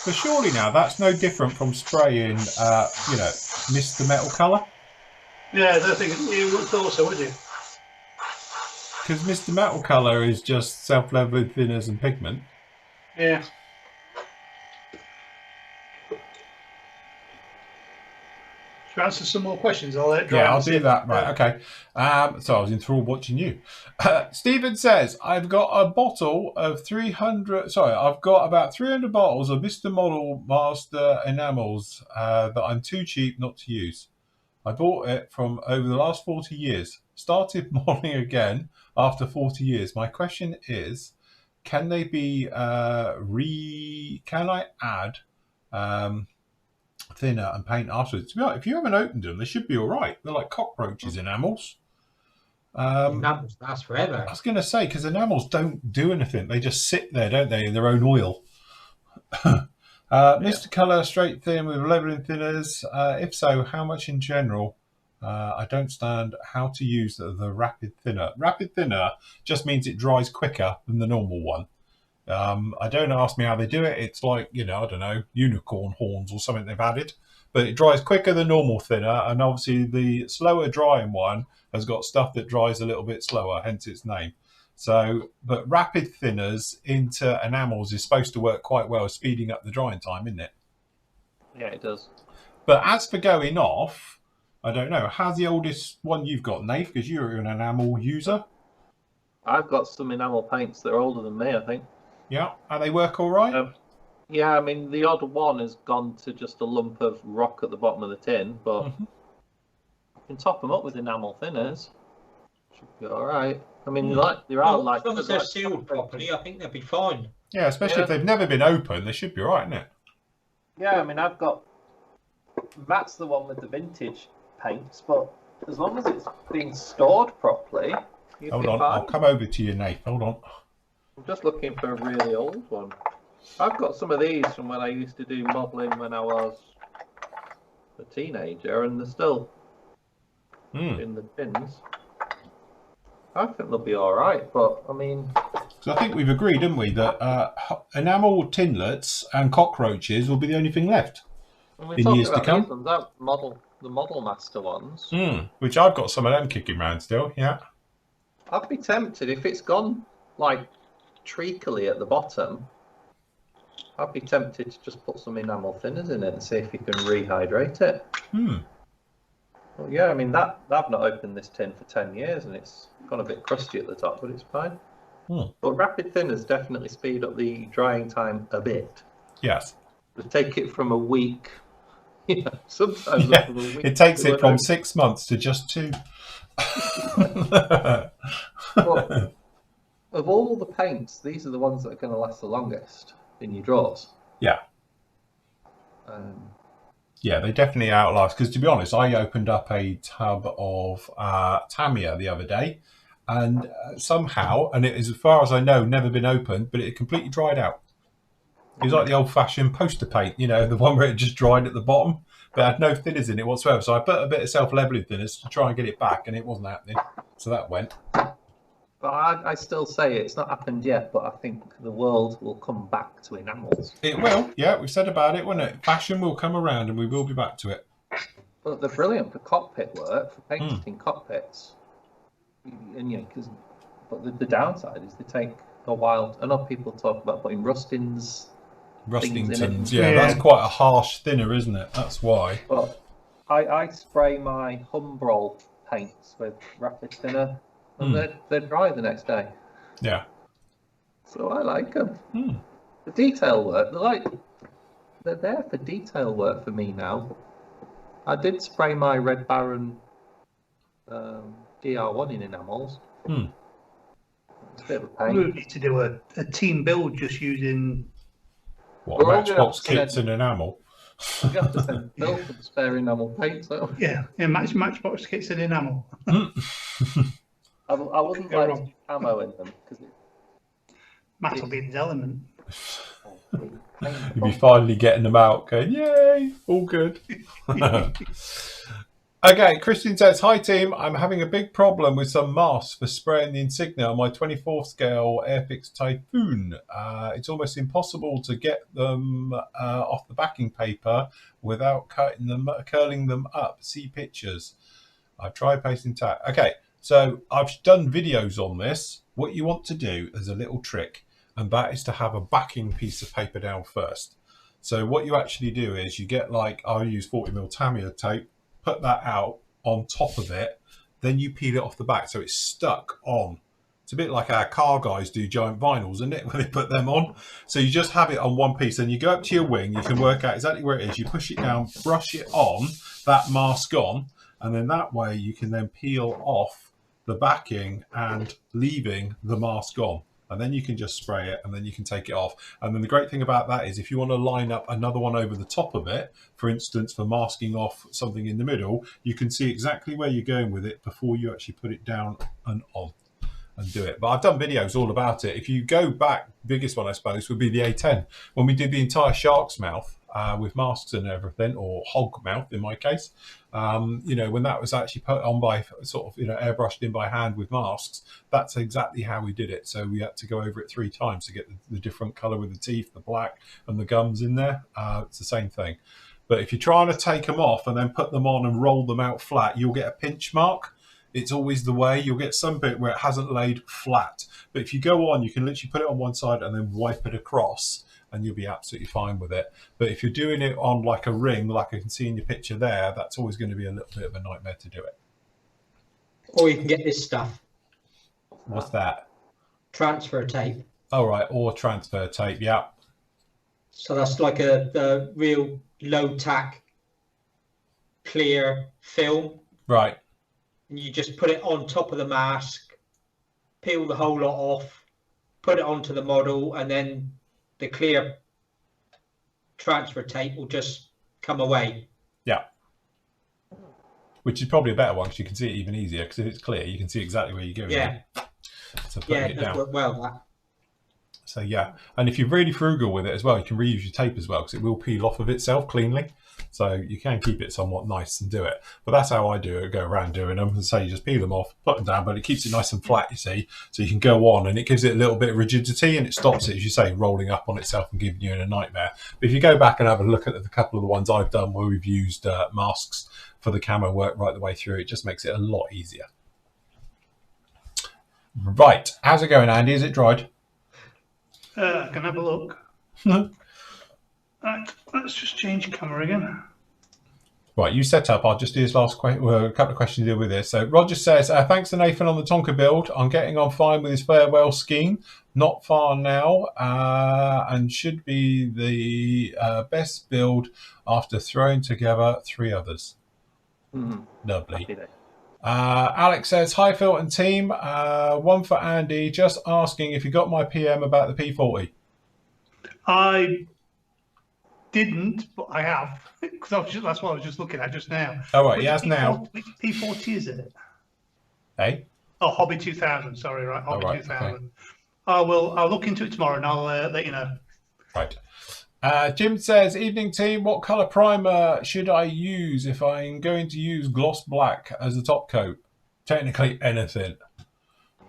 So surely now that's no different from spraying, you know, Mr. Metal Colour. Yeah, I don't think you wouldn't have thought so, would you? Because Mr. Metal Colour is just self-leveling thinners and pigment. Yeah. Should we answer some more questions? I'll let it dry. Yeah, I'll do that. Right, okay. So I was enthralled watching you. Stephen says, I've got a bottle of 300... Sorry, I've got about 300 bottles of Mr. Model Master enamels that I'm too cheap not to use. I bought it from over the last 40 years. Started modelling again after 40 years. My question is, can they be... Can I add... thinner and paint afterwards. If you haven't opened them, they should be all right. They're like cockroaches enamels. Enamels last forever. I was going to say, because enamels don't do anything. They just sit there, don't they, in their own oil. Mr. Colour, straight thin with leveling thinners. If so, how much in general? I don't stand how to use the rapid thinner. Rapid thinner just means it dries quicker than the normal one. I don't ask me how they do it. It's like, I don't know, unicorn horns or something they've added. But it dries quicker than normal thinner. And obviously the slower drying one has got stuff that dries a little bit slower, hence its name. So, but rapid thinners into enamels is supposed to work quite well, speeding up the drying time, isn't it? Yeah, it does. But as for going off, I don't know. How's the oldest one you've got, Nath? Because you're an enamel user. I've got some enamel paints that are older than me, I think. Yeah, and they work all right? Yeah, I mean, the odd one has gone to just a lump of rock at the bottom of the tin, but you can top them up with enamel thinners. Should be all right. I mean, as long as they're sealed properly, I think they'll be fine. Yeah, especially if they've never been opened, they should be all right, isn't it? Yeah, I mean, Matt's the one with the vintage paints, but as long as it's being stored properly, Hold on, I'll come over to you, Nath. Hold on. I'm just looking for a really old one. I've got some of these from when I used to do modelling when I was a teenager, and they're still in the tins. I think they'll be all right, but I mean... So I think we've agreed, didn't we, that enamel tinlets and cockroaches will be the only thing left in years to come. The Model Master ones. Which I've got some of them kicking around still, yeah. I'd be tempted, if it's gone, like, treacly at the bottom, I'd be tempted to just put some enamel thinners in it and see if you can rehydrate it. Well, yeah, I mean, I've not opened this tin for 10 years and it's gone a bit crusty at the top, but it's fine. But rapid thinners definitely speed up the drying time a bit. Yes. To take it from a week, sometimes from a week it takes it from 6 months to just 2. But of all the paints, these are the ones that are going to last the longest in your drawers. Yeah. Yeah, they definitely outlast. Because to be honest, I opened up a tub of Tamiya the other day, and somehow, and it is, as far as I know, never been opened, but it completely dried out. It was like the old-fashioned poster paint, the one where it just dried at the bottom, but it had no thinners in it whatsoever. So I put a bit of self-leveling thinners to try and get it back, and it wasn't happening. So that went. But I still say it's not happened yet, but I think the world will come back to enamels. It will, yeah. We've said about it, won't it? Fashion will come around and we will be back to it. But they're brilliant for cockpit work, for painting cockpits. And but the downside is they take a while. I know people talk about putting rustings. Rustings, yeah, that's quite a harsh thinner, isn't it? That's why. But I spray my Humbrol paints with rapid thinner. And they're dry the next day. Yeah. So I like them. The detail work, they're there for detail work for me now. I did spray my Red Baron DR1 in enamels. It's a bit of a pain. We need to do a team build just using... What, Matchbox kits and enamel? You have to send Bill for the spare enamel paint. So. Yeah, Matchbox kits and enamel. I wouldn't like to do camo in them because Matt will be in his element. You'll be finally getting them out, going, yay, all good. Okay, Christian says, hi team, I'm having a big problem with some masks for spraying the insignia on my 24th scale Airfix Typhoon. It's almost impossible to get them off the backing paper without curling them up. See pictures. I've tried pasting tack. Okay. So I've done videos on this. What you want to do is a little trick, and that is to have a backing piece of paper down first. So what you actually do is you get I'll use 40mm Tamiya tape, put that out on top of it, then you peel it off the back so it's stuck on. It's a bit like our car guys do giant vinyls, isn't it, when they put them on? So you just have it on one piece, and you go up to your wing, you can work out exactly where it is, you push it down, brush it on, that mask on, and then that way you can then peel off the backing and leaving the mask on. and then you can just spray it, and then you can take it off. And then the great thing about that is if you want to line up another one over the top of it, for instance, for masking off something in the middle, you can see exactly where you're going with it before you actually put it down and on and do it. But I've done videos all about it. If you go back, biggest one I suppose would be the A10, when we did the entire shark's mouth with masks and everything, or hog mouth in my case. You know, when that was actually put on by sort of, you know, airbrushed in by hand with masks, that's exactly how we did it. So we had to go over it 3 times to get the different colour with the teeth, the black and the gums in there. It's the same thing. But if you're trying to take them off and then put them on and roll them out flat, you'll get a pinch mark. It's always the way. You'll get some bit where it hasn't laid flat. But if you go on, you can literally put it on one side and then wipe it across, and you'll be absolutely fine with it. But if you're doing it on like a ring, like I can see in your picture there, that's always going to be a little bit of a nightmare to do it. Or you can get this stuff. What's that? Transfer tape. Oh, right. Or transfer tape, yeah. So that's like a real low-tack, clear film. Right. And you just put it on top of the mask, peel the whole lot off, put it onto the model, and then the clear transfer tape will just come away. Yeah. Which is probably a better one because you can see it even easier, because if it's clear, you can see exactly where you're going. Yeah. So putting it down. Worked well, that. So yeah, and if you're really frugal with it as well, you can reuse your tape as well, because it will peel off of itself cleanly. So you can keep it somewhat nice and do it. But that's how I do it, go around doing them. And so you just peel them off, put them down, but it keeps it nice and flat, you see. So you can go on, and it gives it a little bit of rigidity, and it stops it, as you say, rolling up on itself and giving you a nightmare. But if you go back and have a look at a couple of the ones I've done where we've used masks for the camera work right the way through, it just makes it a lot easier. Right, how's it going, Andy? Is it dried? I can have a look. Right, let's just change camera again. Right, you set up. I'll just do this last a couple of questions to deal with this. So Roger says, thanks to Nathan on the Tonka build. I'm getting on fine with his farewell scheme. Not far now, and should be the best build after throwing together 3 others. Lovely. Alex says, hi Phil and team. One for Andy, just asking if you got my PM about the P40. I didn't, but I have, because that's what I was just looking at just now. Oh, right, he has now. Which P40 is it? Hey? Oh, Hobby 2000, sorry, right, Hobby 2000. Okay. I'll look into it tomorrow and I'll let you know. Right. Jim says, evening team, what colour primer should I use if I'm going to use gloss black as a top coat? Technically anything.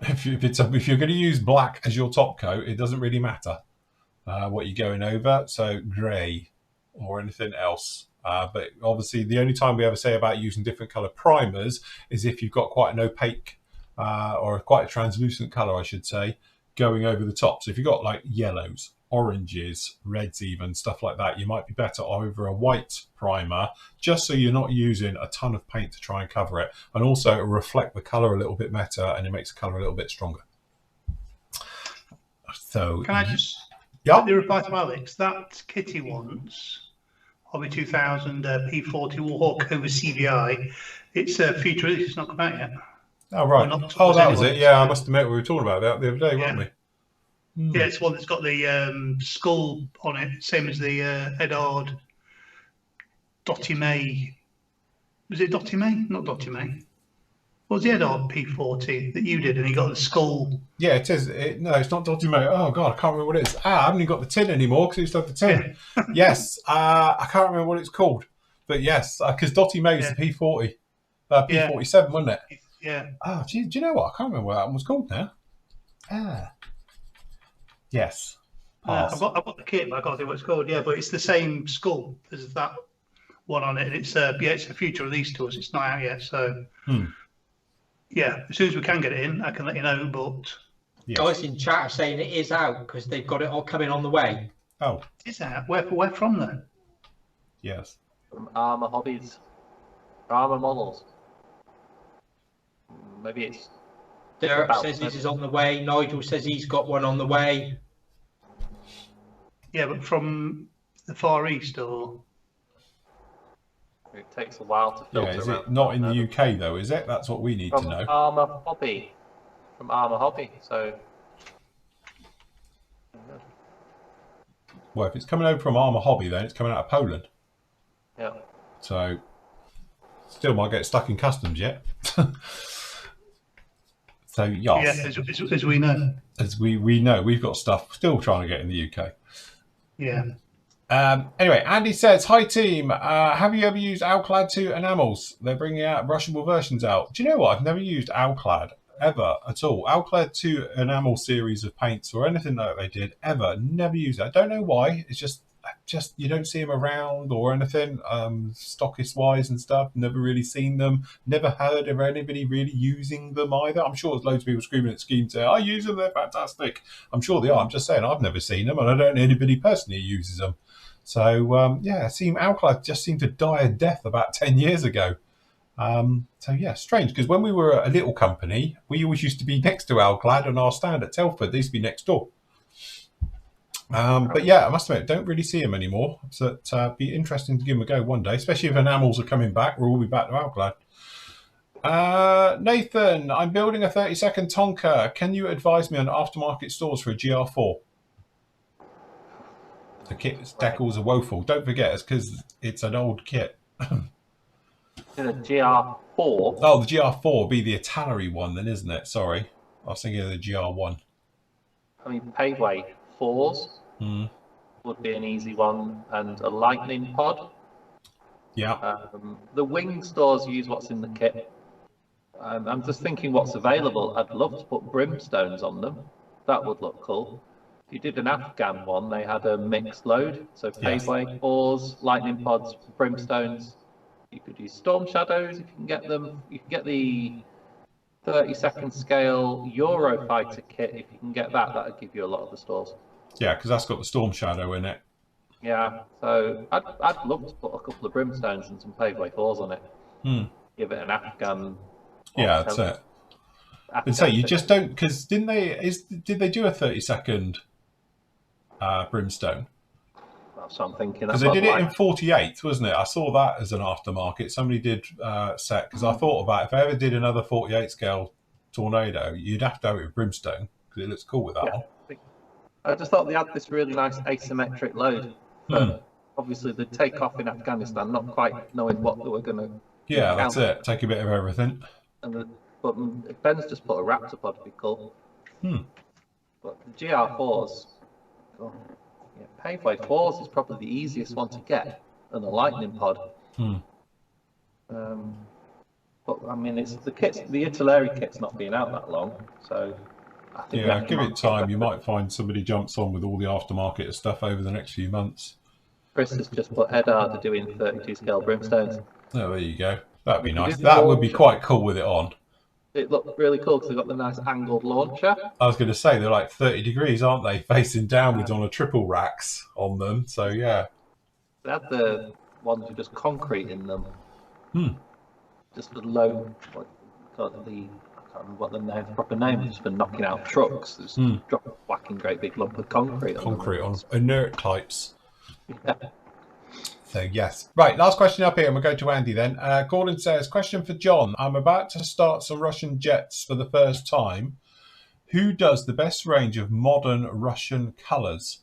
If you're going to use black as your top coat, it doesn't really matter what you're going over. So grey or anything else. But obviously the only time we ever say about using different colour primers is if you've got quite an opaque or quite a translucent colour, I should say, going over the top. So if you've got like yellows, oranges, reds even, stuff like that, you might be better over a white primer, just so you're not using a ton of paint to try and cover it. And also it'll reflect the colour a little bit better, and it makes the colour a little bit stronger. So can I just quickly reply to Alex? That Kitty wants Hobby 2000 P40 Warhawk over CVI. It's a future release, it's not come out yet. Oh, right. Oh, that was it. Yeah, I must admit we were talking about that the other day, weren't we? Yeah, it's one that's got the skull on it, same as the Edard Dottie May. Was it Dottie May? Not Dottie May. What was the Edard P40 that you did, and he got the skull? Yeah, it is. No, it's not Dottie May. Oh, God, I can't remember what it is. I haven't even got the tin anymore because I used to have the tin. Yeah. Yes, I can't remember what it's called. But yes, because Dottie May was the P40. P47, wasn't it? Yeah. Oh, do you know what? I can't remember what that one was called now. Yes. I've got the kit, but I can't think what it's called. Yeah, but it's the same skull as that one on it. And it's it's a future release to us. It's not out yet, so yeah. As soon as we can get it in, I can let you know. But guys in chat are saying it is out because they've got it all coming on the way. Oh, it's out. Where from then? Yes. From Armour Hobbies, Armour Models. Maybe it's. Derek says this is on the way. Nigel says he's got one on the way. Yeah, but from the Far East, or it takes a while to filter. Yeah, is it not in the UK though? Is it? That's what we need to know. Armour Hobby. From Armour Hobby. So Well, if it's coming over from Armour Hobby, then it's coming out of Poland. Yeah. So, still might get stuck in customs yet. So, yes. Yeah, as we know. As we know, we've got stuff still trying to get in the UK. Yeah. Anyway, Andy says, hi team, have you ever used Alclad 2 enamels? They're bringing out brushable versions out. Do you know what? I've never used Alclad ever at all. Alclad 2 enamel series of paints or anything that they did ever. Never used it. I don't know why. It's just you don't see them around or anything, stockist wise and stuff. Never really seen them. Never heard of anybody really using them either. I'm sure there's loads of people screaming at Scheme saying, I use them, they're fantastic. I'm sure they are. I'm just saying I've never seen them and I don't know anybody personally who uses them. So, yeah, Alclad just seemed to die a death about 10 years ago. So, yeah, strange, because when we were a little company, we always used to be next to Alclad on our stand at Telford. They used to be next door. But, yeah, I must admit, don't really see them anymore. So it'd be interesting to give them a go one day, especially if enamels are coming back. We'll all be back to Alclad. Nathan, I'm building a 30-second Tonka. Can you advise me on aftermarket stores for a GR4? The kit decals are woeful. Don't forget, it's because it's an old kit. The GR4. Oh, the GR4 will be the Italeri one then, isn't it? Sorry. I was thinking of the GR1. I mean, Paveway 4s would be an easy one, and a Lightning Pod. Yeah. The wing stores use what's in the kit. I'm just thinking what's available. I'd love to put brimstones on them. That would look cool. If you did an Afghan one, they had a mixed load. So Paveway 4s, Lightning Pods, brimstones. You could use Storm Shadows if you can get them. You can get the 30-second scale Eurofighter kit. If you can get that, that would give you a lot of the stores. Yeah, because that's got the Storm Shadow in it. Yeah, so I'd love to put a couple of brimstones and some Paveway 4s on it. Give it an Afghan. Yeah, that's it. And so you just don't, because did they do a 30-second brimstone? That's what I'm thinking. Because they did it in 48, wasn't it? I saw that as an aftermarket. Somebody did set, because I thought about if I ever did another 48 scale Tornado, you'd have to have it with brimstone because it looks cool with that one. I just thought they had this really nice asymmetric load. But obviously, the takeoff in Afghanistan, not quite knowing what they were going to. Yeah, that's it. Take a bit of everything. But if Ben's just put a Raptor pod, would be cool. But the GR4s, Paveway 4s is probably the easiest one to get, and the Lightning Pod. But I mean, it's the Italeri kit's not been out that long, so I think give it time. You might find somebody jumps on with all the aftermarket stuff over the next few months. Chris has just put Eddard doing 32 scale brimstones. Oh, there you go. That'd be nice. That would be quite cool with it on. It looked really cool because they've got the nice angled launcher. I was going to say they're like 30 degrees, aren't they? Facing downwards on a triple racks on them. So yeah. They had the ones with just concrete in them. Just the low, I can't remember what the proper name is for knocking out trucks. Just whacking great big lump of concrete on inert types. Yeah. So yes. Right, last question up here, and we'll go to Andy then. Gordon says, question for John. I'm about to start some Russian jets for the first time. Who does the best range of modern Russian colours?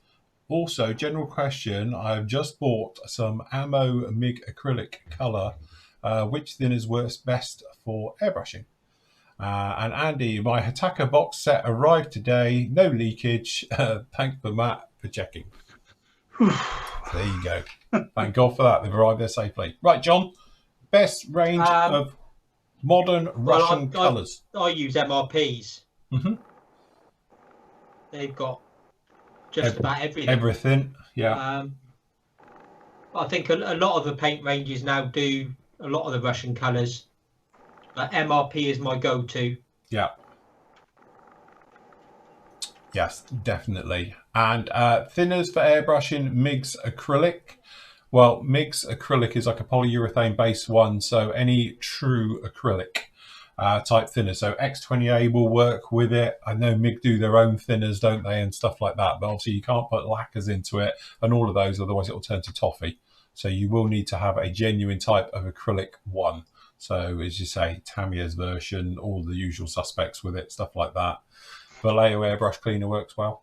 Also, general question, I've just bought some Ammo MIG acrylic colour. Which thinners works best for airbrushing? And Andy, my Hataka box set arrived today. No leakage. Thanks for Matt for checking. There you go. Thank God for that. They've arrived there safely. Right, John. Best range of modern Russian colours. I use MRPs. They've got just about everything. Everything, yeah. I think a lot of the paint ranges now do a lot of the Russian colours. MRP is my go-to. Yeah. Yes, definitely. And thinners for airbrushing, MIG's acrylic. Well, MIG's acrylic is like a polyurethane based one, so any true acrylic type thinner. So X20A will work with it. I know MIG do their own thinners, don't they, and stuff like that. But obviously you can't put lacquers into it and all of those, otherwise it will turn to toffee. So you will need to have a genuine type of acrylic one. So as you say, Tamiya's version, all the usual suspects with it, stuff like that. Vallejo airbrush cleaner works well.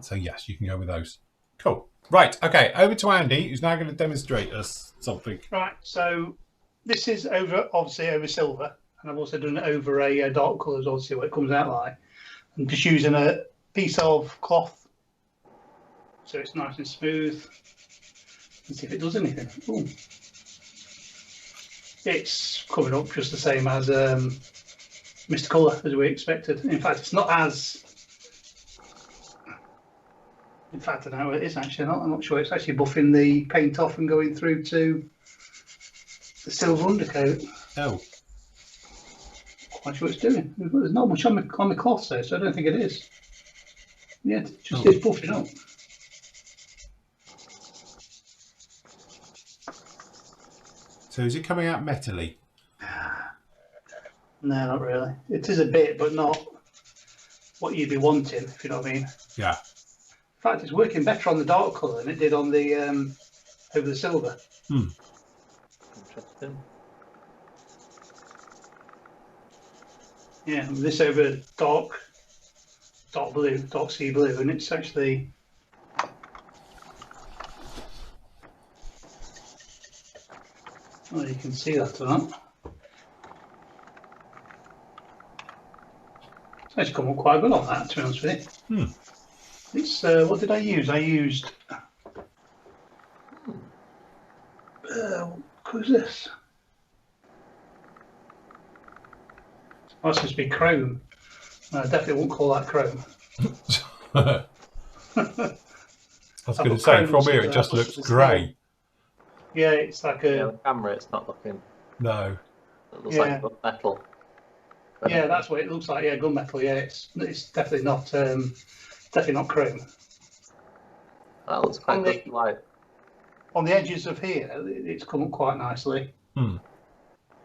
So yes, you can go with those. Cool. Right. Okay. Over to Andy, who's now going to demonstrate us something. Right. So this is obviously over silver, and I've also done it over a dark colours, obviously what it comes out like. I'm just using a piece of cloth, so it's nice and smooth. Let's see if it does anything. Ooh. It's coming up just the same as Mr. Colour as we expected. In fact, it's not as. In fact, I don't know what it is actually. I'm not sure. It's actually buffing the paint off and going through to the silver undercoat. Oh. Quite sure what it's doing. There's not much on the cloth there, so I don't think it is. Yeah, it just is buffing up. So is it coming out metally? No, not really. It is a bit, but not what you'd be wanting, if you know what I mean. Yeah. In fact, it's working better on the dark colour than it did on the over the silver. Interesting. Yeah, this over dark blue, dark sea blue, and it's actually. Well, you can see that or not. It's actually come up quite good on that, to be honest with you. It's what did I use? I used who's this? Oh, it's supposed to be chrome. I definitely won't call that chrome. I was going to say, from here it just looks grey. Yeah, it's like a. Yeah, the camera, it's not looking. No. It looks like metal. Yeah, that's what it looks like. Yeah, gunmetal. Yeah, it's definitely not chrome. That looks quite good. Light. On the edges of here, it's come up quite nicely. You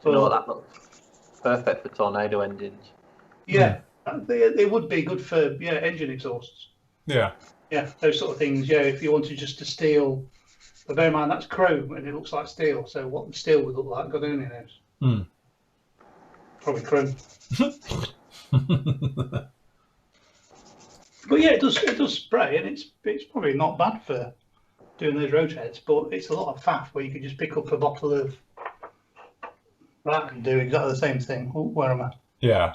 know, that looks perfect for tornado engines. Yeah, they would be good for engine exhausts. Yeah. Yeah, those sort of things. Yeah, if you wanted just to steel, but bear in mind that's chrome and it looks like steel. So what the steel would look like, God only knows. Probably chrome. But yeah, it does spray, and it's probably not bad for doing those road heads. But it's a lot of faff where you could just pick up a bottle of that and do exactly the same thing. Oh, where am I? Yeah.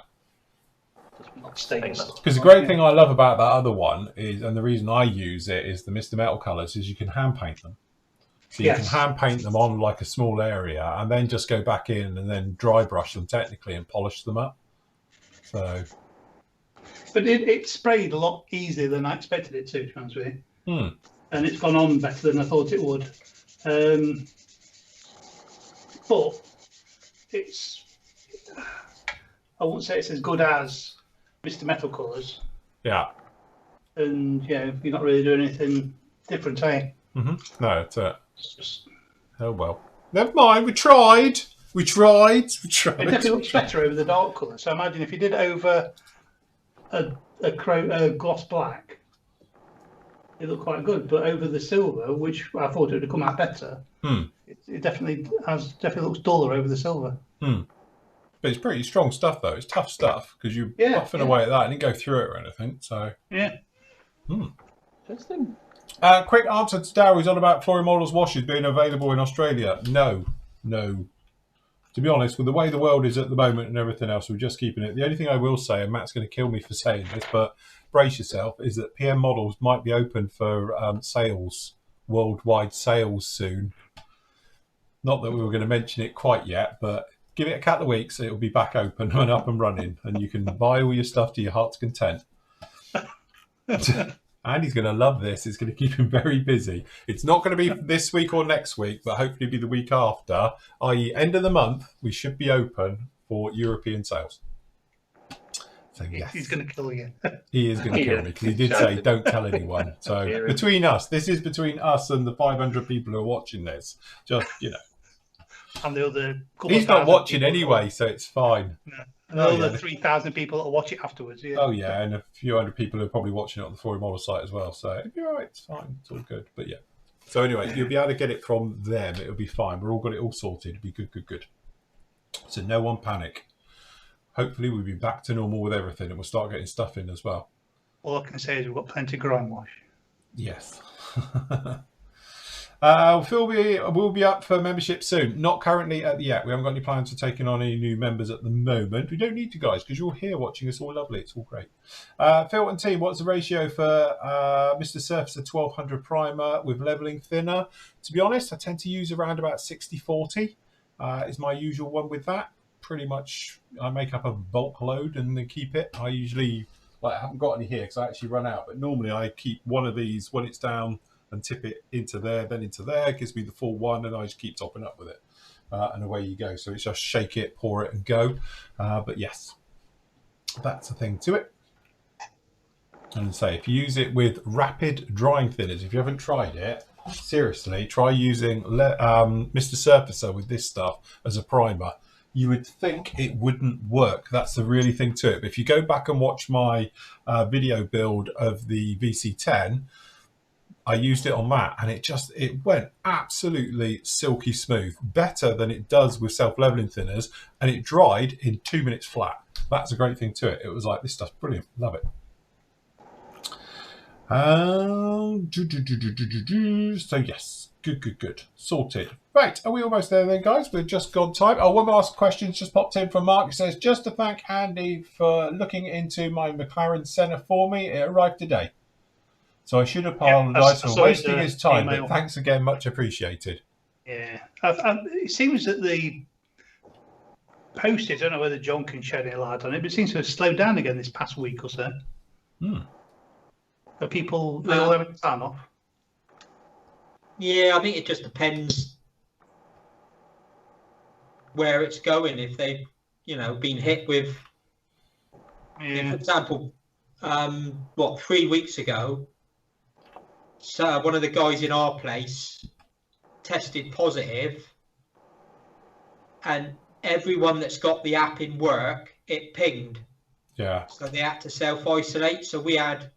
Not stainless. Because the great thing I love about that other one is, and the reason I use it is the Mr. Metal colours, is you can hand paint them. So you can hand paint them on like a small area and then just go back in and then dry brush them technically and polish them up. So. But it sprayed a lot easier than I expected it to be honest with you. And it's gone on better than I thought it would. But it's, I won't say it's as good as Mr. Metal colours. Yeah. And yeah, you're not really doing anything different, eh? No, that's it. Oh well. Never mind, we tried. It definitely looks better over the dark colour. So imagine if you did over a gloss black, it looked quite good. But over the silver, which I thought it would have come out better, it definitely looks duller over the silver. But it's pretty strong stuff, though. It's tough stuff because you're buffing away at that and didn't go through it or anything. So Interesting. Quick answer to Darryl on about Flooring Models washes being available in Australia. No. To be honest, with the way the world is at the moment and everything else, we're just keeping it. The only thing I will say, and Matt's going to kill me for saying this, but brace yourself, is that PM Models might be open for sales, worldwide sales soon. Not that we were going to mention it quite yet, but give it a couple of weeks, it'll be back open and up and running, and you can buy all your stuff to your heart's content. Andy's going to love this. It's going to keep him very busy. It's not going to be this week or next week, but hopefully be the week after, i.e. end of the month, we should be open for European sales. So yes. He's going to kill you. He is going to kill me because he did say don't tell anyone. So between us, this is between us and the 500 people who are watching this. Just, you know. And the other he's not watching anyway, so it's fine. No. And all the 3,000 people that will watch it afterwards. Yeah. Oh yeah, and a few hundred people are probably watching it on the Flooring Model site as well. So it'll be all right. It's fine. It's all good. But yeah. So anyway, you'll be able to get it from them. It'll be fine. We're all got it all sorted. It'll be good. So no one panic. Hopefully we'll be back to normal with everything, and we'll start getting stuff in as well. All I can say is we've got plenty of grime wash. Yes. Phil will be up for membership soon. Not currently yet. We haven't got any plans for taking on any new members at the moment. We don't need to, guys, because you're here watching us all lovely. It's all great. Phil and team, what's the ratio for Mr. Surfacer 1200 primer with leveling thinner? To be honest, I tend to use around about 60-40 is my usual one with that. Pretty much I make up a bulk load and then keep it. I usually, I haven't got any here because I actually run out, but normally I keep one of these when it's down and tip it into there, then into there. It gives me the full one, and I just keep topping up with it. And away you go. So it's just shake it, pour it, and go. But yes, that's a thing to it. And say, if you use it with rapid drying thinners, if you haven't tried it, seriously, try using Mr. Surfacer with this stuff as a primer. You would think it wouldn't work. That's the really thing to it. But if you go back and watch my video build of the VC10, I used it on that, and it went absolutely silky smooth, better than it does with self-leveling thinners, and it dried in 2 minutes flat. That's a great thing to it. It was like, this stuff's brilliant, love it. So yes, good, sorted. Right, are we almost there then, guys? We've just gone time. Oh, one last question just popped in from Mark. It says, just to thank Andy for looking into my McLaren Senna for me. It arrived today. So I should apologise for wasting his time, but thanks again, much appreciated. Yeah, it seems that the postage, I don't know whether John can shed any light on it, but it seems to have slowed down again this past week or so. Are people all having time off? Yeah, I think it just depends where it's going. If they've, been hit with, for example, 3 weeks ago, so one of the guys in our place tested positive, and everyone that's got the app in work, it pinged. Yeah. So they had to self-isolate. So we had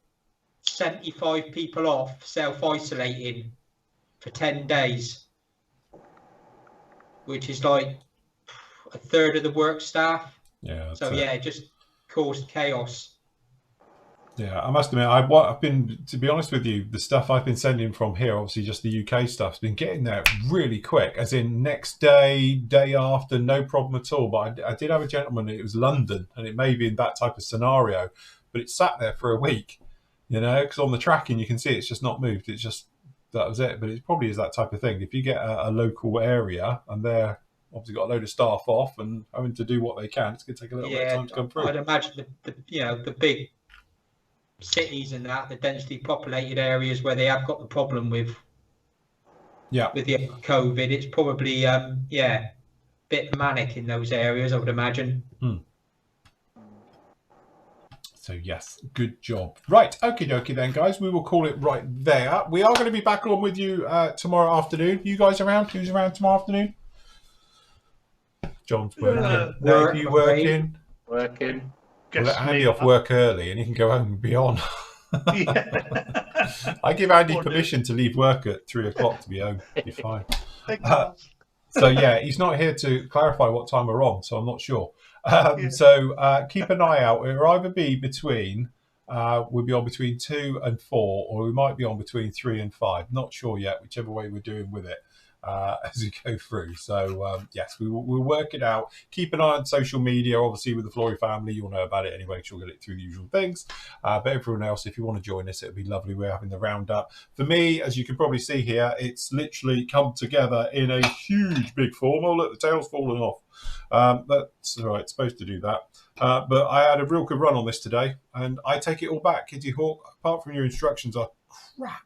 75 people off self-isolating for 10 days, which is like a third of the work staff. Yeah. So yeah, it just caused chaos. Yeah, I must admit, I've been, to be honest with you, the stuff I've been sending from here, obviously just the UK stuff, has been getting there really quick, as in next day, day after, no problem at all. But I did have a gentleman, it was London, and it may be in that type of scenario, but it sat there for a week, because on the tracking you can see it's just not moved. It's just, that was it. But it probably is that type of thing. If you get a local area and they're obviously got a load of staff off and having to do what they can, it's going to take a little bit of time to come through. I'd imagine the big cities and the densely populated areas where they have got the problem with the COVID, it's probably bit manic in those areas, I would imagine. So yes, good job. Right, okie dokie then, guys. We will call it right there. We are going to be back on with you tomorrow afternoon. You guys around? Who's around tomorrow afternoon? John's working. You working? Working. We'll let Andy off work early and he can go home and be on. I give Andy permission to leave work at 3 o'clock to be home. You're fine. So yeah, he's not here to clarify what time we're on, so I'm not sure. So keep an eye out. It'll either be between, we'll be on between 2 and 4, or we might be on between 3 and 5. Not sure yet, whichever way we're doing with it. As we go through. So yes, we'll work it out. Keep an eye on social media, obviously with the Flory family. You'll know about it anyway, because you'll get it through the usual things. But everyone else, if you want to join us, it'll be lovely. We're having the roundup. For me, as you can probably see here, it's literally come together in a huge big form. Oh look, the tail's fallen off. That's all right, it's supposed to do that. But I had a real good run on this today, and I take it all back. Kitty Hawk, apart from your instructions, are crap.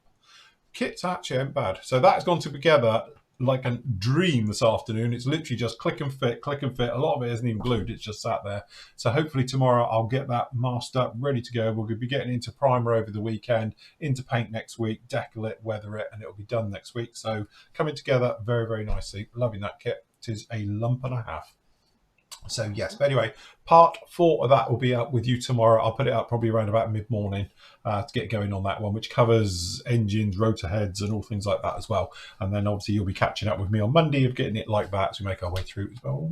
Kit's actually ain't bad. So that's gone together like a dream this afternoon. It's literally just click and fit. A lot of it isn't even glued, it's just sat there. So hopefully tomorrow I'll get that masked up, ready to go. We'll be getting into primer over the weekend, into paint next week, decal it, weather it, and it'll be done next week. So coming together very, very nicely. Loving that kit. It is a lump and a half. So yes, but anyway, part 4 of that will be up with you tomorrow. I'll put it up probably around about mid-morning to get going on that one, which covers engines, rotor heads, and all things like that as well. And then obviously you'll be catching up with me on Monday of getting it like that as we make our way through as well.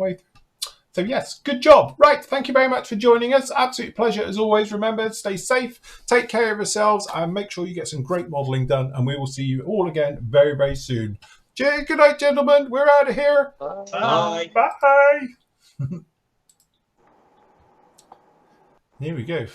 So yes, good job. Right, thank you very much for joining us. Absolute pleasure as always. Remember, stay safe, take care of yourselves, and make sure you get some great modelling done. And we will see you all again very, very soon. Good night, gentlemen. We're out of here. Bye. Bye. Here we go.